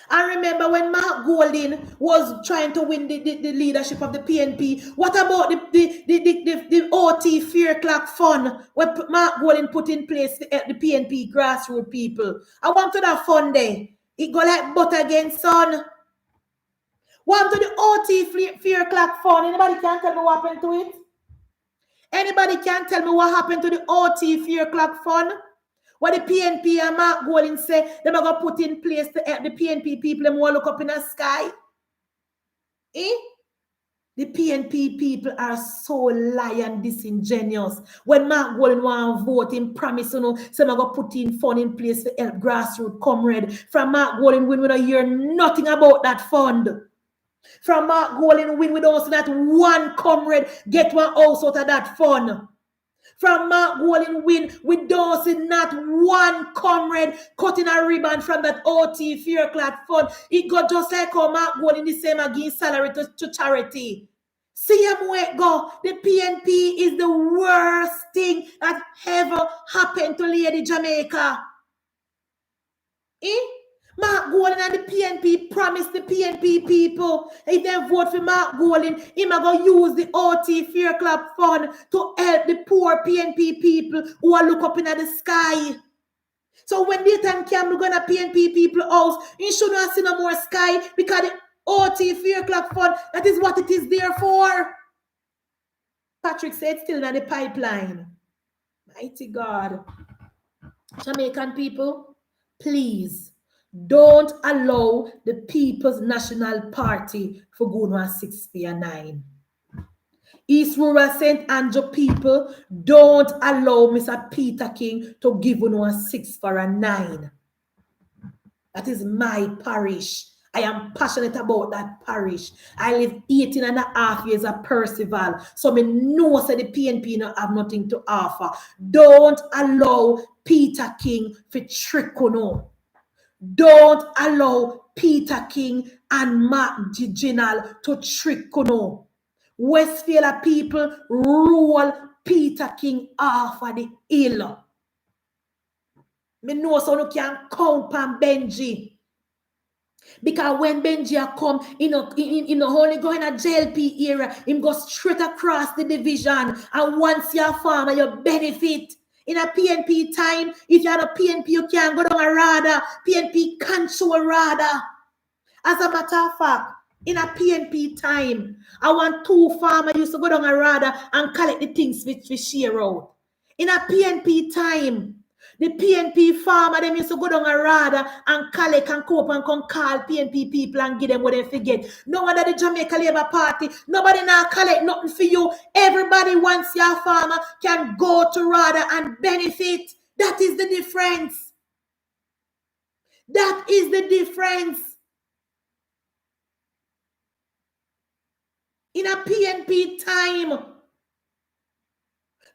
I remember when Mark Golding was trying to win the leadership of the PNP. What about the OT Fear Clock Fund where Mark Golding put in place the PNP grassroots people? I want to that fund there. It go like butter against sun. Want to the OT Fear Clock Fund? Anybody can tell me what happened to it? Anybody can tell me what happened to the OT Fear Clock Fund? What the PNP and Mark Golding say, they're going to put in place to help the PNP people, them want to look up in the sky. The PNP people are so lie and disingenuous. When Mark Golding want to vote, him promise, so they're going to put in fund in place to help grassroots comrade. From Mark Golding win, we don't hear nothing about that fund. From Mark Golding win, we don't see that one comrade get one house out of that fund. From Mark Golding win, we don't see not one comrade cutting a ribbon from that OT Fear Clock Fund. It got just like how Mark Golding the same again salary to charity. See him where it go. The PNP is the worst thing that ever happened to Lady Jamaica. Mark Golding and the PNP promised the PNP people if they vote for Mark Golding, he's going to use the OT Fear Club Fund to help the poor PNP people who are looking up in the sky. So when Dayton Campbell going to PNP people house, he shouldn't have seen no more sky because the OT Fear Club Fund, that is what it is there for. Patrick said still in the pipeline. Mighty God. Jamaican people, please. Don't allow the People's National Party for go on 6 for 9. East Rural St. Andrew people, don't allow Mr. Peter King to give you a 6 for a 9. That is my parish. I am passionate about that parish. I live 18.5 years at Percival. So me know that the PNP no have nothing to offer. Don't allow Peter King for trick you no. Don't allow Peter King and Mark Ginal to trick you no. Westfield people roll Peter King off of the hill. Me know so you can count on Benji. Because when Benji come, only go in a JLP area, him go straight across the division. And once you're a farmer, you benefit. In a PNP time, if you have a PNP, you can go down a radar. PNP can't show a radar. As a matter of fact, in a PNP time, I want 2 farmers used to go down a radar and collect the things which we share out. In a PNP time, the PNP farmer, them used to go down a radar and collect and cope and come call PNP people and give them what they forget. No one at the Jamaica Labour Party, nobody now collect nothing for you. Everybody wants your farmer can go to radar and benefit. That is the difference. That is the difference. In a PNP time,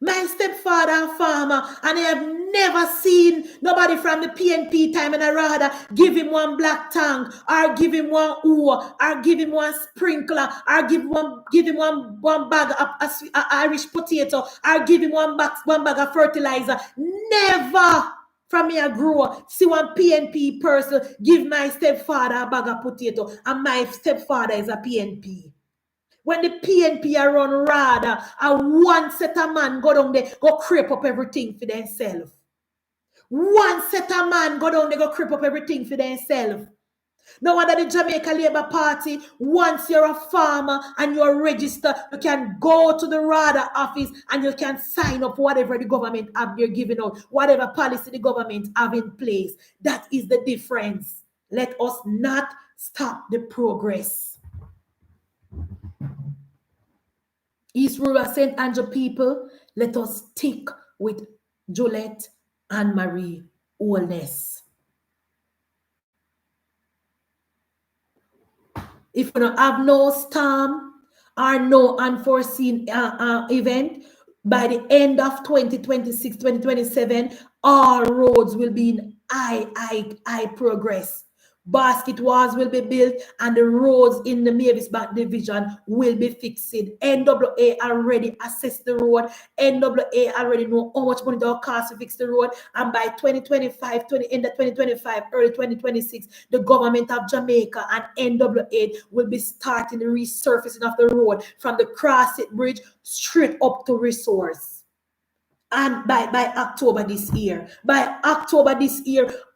my stepfather farmer, and I have never seen nobody from the PNP time and I rather give him one black tank, or give him one oar, or give him one sprinkler, or give him one bag of Irish potato, or give him one bag of fertilizer. Never from me I grew up, see one PNP person give my stepfather a bag of potato, and my stepfather is a PNP. When the PNP are run rather, and one set of man go down there, go creep up everything for themselves. One set of man go down there, go creep up everything for themselves. Now under the Jamaica Labour Party, once you're a farmer and you're registered, you can go to the RADA office and you can sign up whatever the government have you're giving out, whatever policy the government have in place. That is the difference. Let us not stop the progress. East Rural St. Andrew people, let us stick with Juliet and Marie Wholeness. If you don't have no storm or no unforeseen event, by the end of 2026, 2027, all roads will be in I progress. Basket walls will be built and the roads in the Mavis Bank division will be fixed. NWA already assessed the road. NWA already know how much money it will cost to fix the road. And by 2025, end of 2025, early 2026, the government of Jamaica and NWA will be starting the resurfacing of the road from the Crossit Bridge straight up to Resource. And by October this year,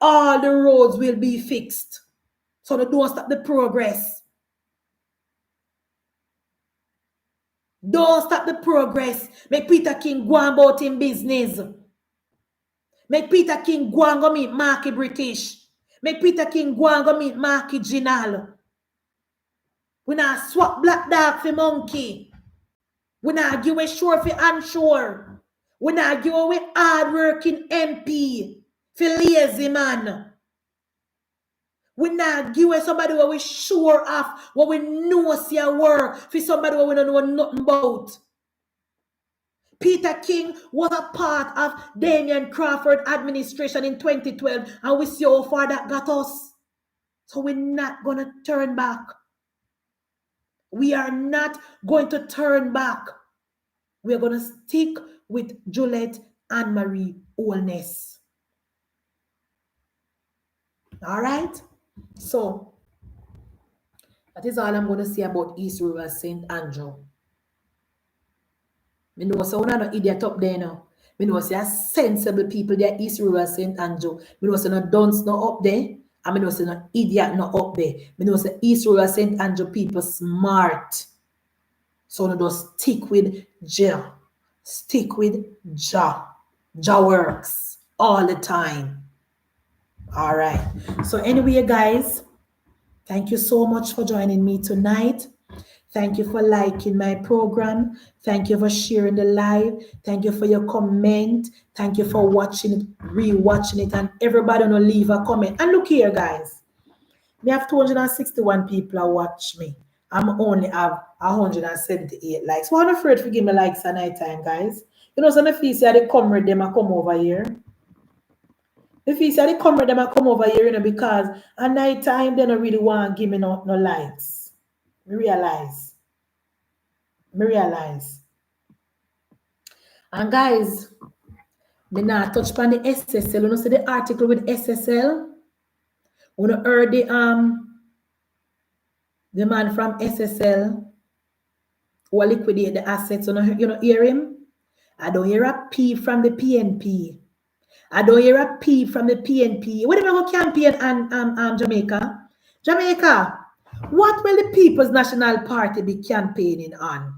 all the roads will be fixed. So they don't stop the progress. Don't stop the progress. Make Peter King go about in business. Make Peter King go and go meet Marky British. Make Peter King go and go meet Marky Ginal. We not swap black dog for monkey. We not give a sure for unsure. We not give away hard-working MP for lazy man. We not give away somebody where we sure of, what we know see a work for somebody where we don't know nothing about. Peter King was a part of Damian Crawford administration in 2012 and we see how far that got us. So we're not going to turn back. We are not going to turn back. We're going to stick with Juliet and Marie Holness. All right? So, that is all I'm going to say about East Rural St. Andrew. I know so no idiot up there now. I know say sensible people there East Rural St. Andrew. I know say no dunce no up there. And I know say no idiot no up there. I know say East Rural St. Andrew people smart. So no just stick with Jah. Stick with Jah. Jah works all the time. All right. So anyway, guys, thank you so much for joining me tonight. Thank you for liking my program. Thank you for sharing the live. Thank you for your comment. Thank you for watching it, re-watching it, and everybody will leave a comment. And look here, guys. We have 261 people who watch me. I'm only have 178 likes. So I'm not afraid to give me likes at night time, guys. You know, some of you say they come with them and come over here. If you say they come with them and come over here, you know, because at night time they don't really want to give me no likes. Me realize. And guys, me not touch upon the SSL. You know, see the article with SSL? You know, heard the man from SSL who liquidate the assets. You know, hear him? I don't hear a P from the PNP. I don't hear a P from the PNP. What about campaign and Jamaica? Jamaica, what will the People's National Party be campaigning on?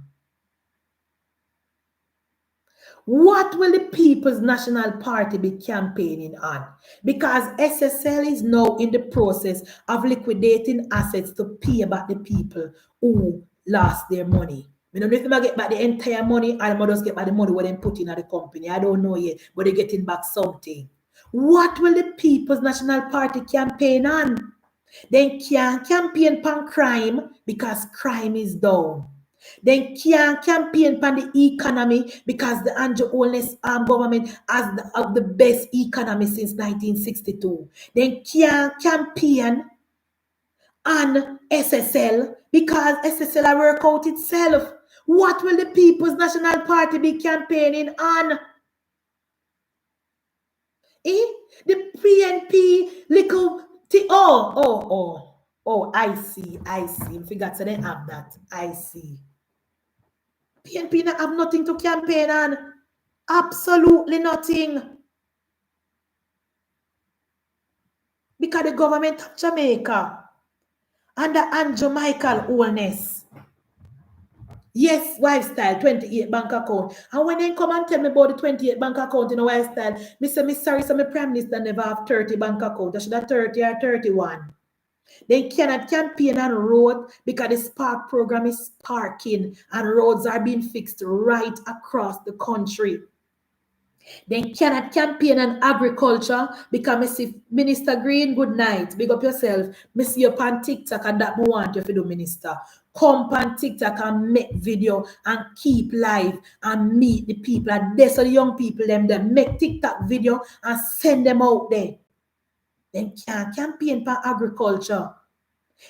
What will the People's National Party be campaigning on? Because SSL is now in the process of liquidating assets to pay back the people who lost their money. We don't know if they get back the entire money or they just get back the money what they put in at the company. I don't know yet, but they're getting back something. What will the People's National Party campaign on? They can't campaign on crime because crime is down. They can't campaign on the economy because the Andrew Holness government has the best economy since 1962. They can't campaign on SSL because SSL will work out itself. What will the People's National Party be campaigning on? The PNP little I see. I forgot to they have that. I see. PNP not have nothing to campaign on. Absolutely nothing. Because the government of Jamaica under Andrew Michael Holness. Yes, lifestyle, 28 bank account. And when they come and tell me about the 28 bank account in a lifestyle, me say, sorry, so my prime minister never have 30 bank account. I should have 30 or 31. They cannot campaign on road because the Spark program is sparking and roads are being fixed right across the country. They cannot campaign on agriculture because I see Minister Green, good night. Big up yourself. I see you on TikTok and that I want you to do, Minister. Come on TikTok and make video and keep live and meet the people. And that's the young people them make TikTok video and send them out there. They can't campaign for agriculture.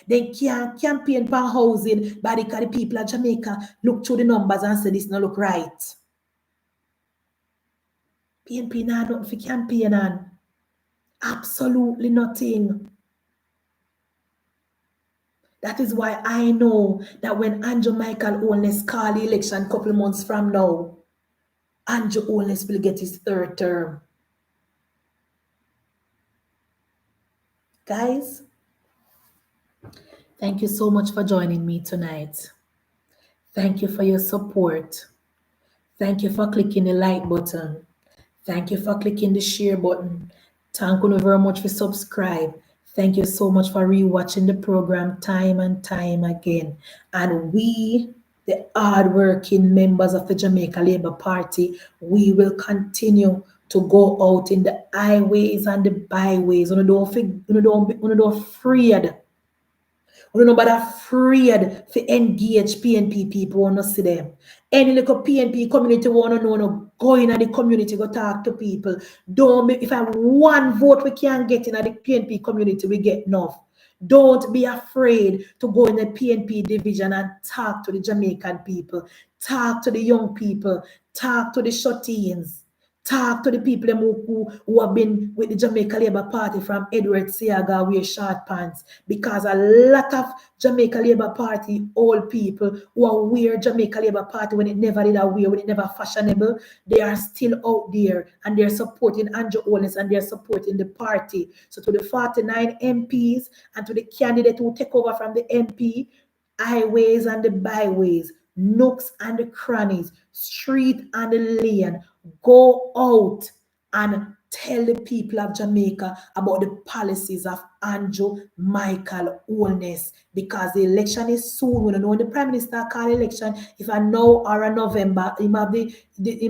They can't campaign for housing, but because the people of Jamaica look through the numbers and say this no look right. PNP now don't for campaign on. Absolutely nothing. That is why I know that when Andrew Michael Holness call the election a couple months from now, Andrew Holness will get his third term. Guys, thank you so much for joining me tonight. Thank you for your support. Thank you for clicking the like button. Thank you for clicking the share button. Thank you very much for subscribe. Thank you so much for rewatching the program time and time again. And we, the hardworking members of the Jamaica Labour Party, we will continue to go out in the highways and the byways. You don't afraid. You know, but afraid to engage PNP people want to see them. Any little PNP community want to know, no, go in the community, go talk to people. Don't be, if I have one vote we can get in the PNP community, we get enough. Don't be afraid to go in the PNP division and talk to the Jamaican people, talk to the young people, talk to the shut-ins. Talk to the people who have been with the Jamaica Labour Party from Edward Seaga wear short pants, because a lot of Jamaica Labour Party old people who are wear Jamaica Labour Party when it never did a wear, when it never fashionable, they are still out there and they're supporting Andrew Holness and they're supporting the party. So to the 49 MPs and to the candidate who take over from the MP, highways and the byways, nooks and the crannies, street and the lane, go out and tell the people of Jamaica about the policies of Andrew Michael Holness, because the election is soon. We don't know when the Prime Minister call election, if I know or a November, it might be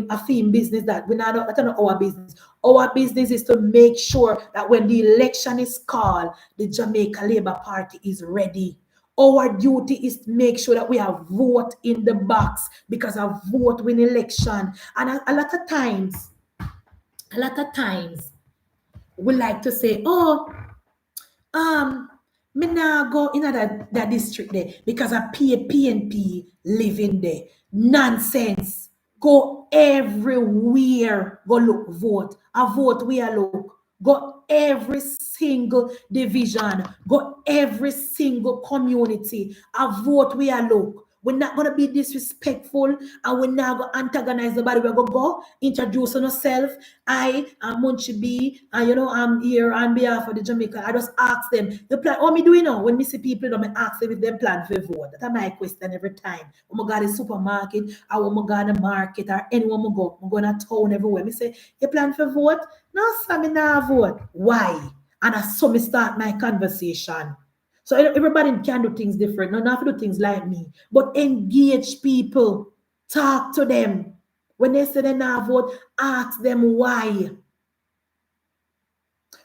a theme business that we not that's not our business. Our business is to make sure that when the election is called, the Jamaica Labour Party is ready. Our duty is to make sure that we have vote in the box, because a vote win election. And a lot of times, we like to say, oh, me now go in that district there because I pay a PNP living there. Nonsense. Go everywhere. Go look, vote. A vote where look. Go every single division. Go every single community. A vote where look. We're not going to be disrespectful and we're not going to antagonize nobody. We're going to go introduce ourselves. I am Munchie B, and I'm here on behalf of the Jamaica. I just ask them, the plan, what me do when me see people, I ask them if they plan for vote. That's my question every time. When I go to the supermarket, or when I go to the market, or anywhere I go, I'm going to town everywhere. Me say, you plan for vote? No, sir, me not vote. Why? And I saw me start my conversation. So everybody can do things different. No, not to do things like me. But engage people. Talk to them. When they say they not vote, ask them why.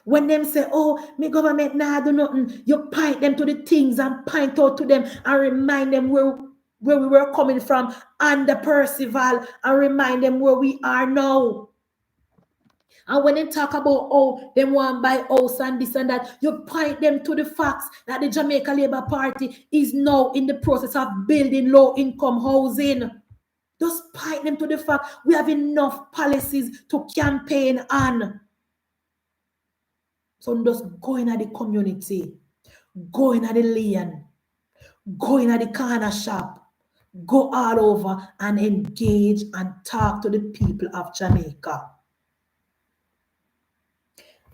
When them say, oh, my government nah do nothing, you point them to the things and point out to them and remind them where we were coming from under Percival, and remind them where we are now. And when they talk about, oh, they want to buy house and this and that, you point them to the facts that the Jamaica Labour Party is now in the process of building low-income housing. Just point them to the fact we have enough policies to campaign on. So just go in at the community, go in at the lane, go in at the corner shop, go all over and engage and talk to the people of Jamaica.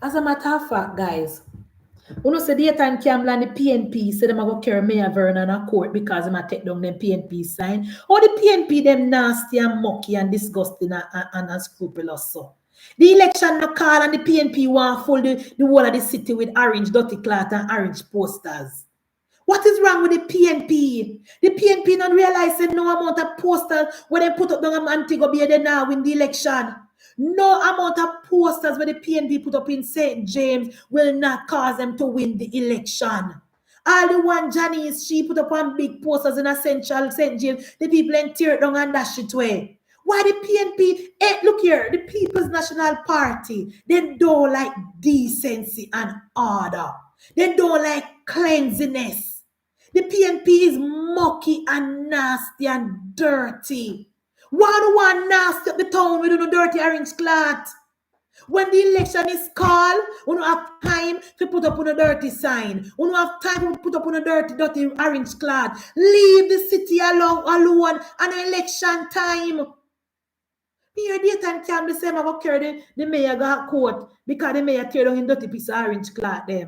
As a matter of fact, guys, you say Dayton, Campbell and the PNP said them going to carry Mayor Vernon a court because them take down them PNP sign. Or the PNP them nasty and mucky and disgusting and unscrupulous so. The election no call and the PNP want full the whole of the city with orange dirty cloth and orange posters. What is wrong with the PNP? The PNP not realize that no amount of posters when they put up down Antigua Bay they now win the election. No amount of posters where the PNP put up in St. James will not cause them to win the election. All the one Janice, she put up on big posters in a central St. James, the people in tear it down and dash it away. Why the PNP? Look here, the People's National Party, they don't like decency and order. They don't like cleanliness. The PNP is mucky and nasty and dirty. Why do one nasty up the town with no dirty orange cloth? When the election is called, we don't have time to put up on a dirty sign. We don't have time to put up on a dirty orange cloth. Leave the city alone and election time. Here, Dayton Campbell say I go carry the mayor got court because the mayor tear down in dirty piece of orange cloth them.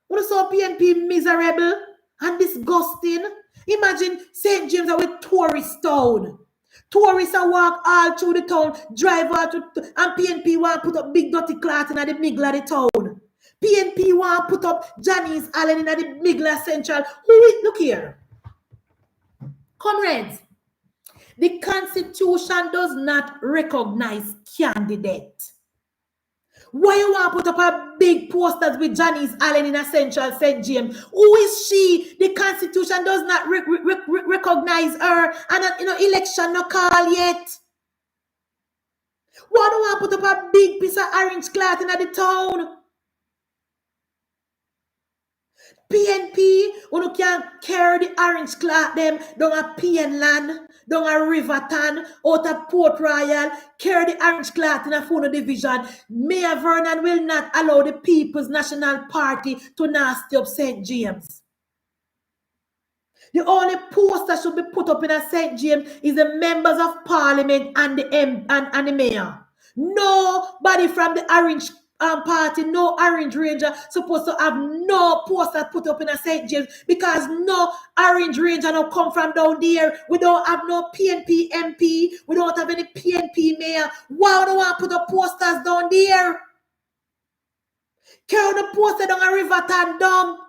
When you saw PNP miserable and disgusting, imagine St. James are with tourist town. Tourists are walk all through the town, drive out to, and PNP want to put up big dirty cloth in the middle of the town. PNP want to put up Janice Allen in the middle of Central. Look here. Comrades, the Constitution does not recognize candidate. Why you want to put up a big posters with Janice Allen in a Central St. James? Who is she? The Constitution does not recognize her, and election no call yet. Why do you want to put up a big piece of orange cloth in the town? PNP, you can carry the orange cloth them down a PN land, down a Riverton, out of Port Royal, carry the orange cloth in a Funo division. Mayor Vernon will not allow the People's National Party to nasty up St. James. The only poster should be put up in a St. James is the members of parliament and the mayor. Nobody from the orange party, no orange ranger supposed to have no poster put up in a St. James because no orange ranger no come from down there. We don't have no PNP MP. We don't have any PNP mayor. Why do I put up posters down there? Carry the poster down a Riverton dump.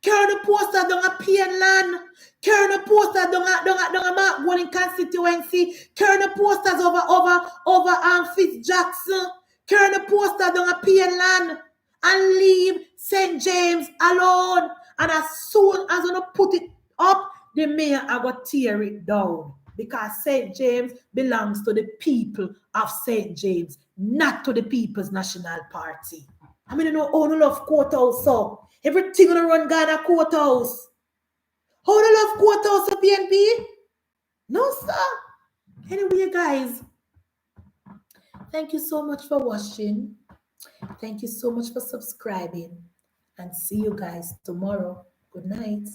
Carry the poster down a PN land. Carry the posters down a Mark Walling constituency. Carry the posters over Fitz Jackson. Carry the poster down a PN land and leave St. James alone. And as soon as you put it up, the mayor are going to tear it down. Because St. James belongs to the people of St. James, not to the People's National Party. I mean, you know, all love courthouse, so everything gonna run Ghana courthouse. How do love courthouse of PNP? No, sir. Anyway, guys, thank you so much for watching. Thank you so much for subscribing. And see you guys tomorrow. Good night.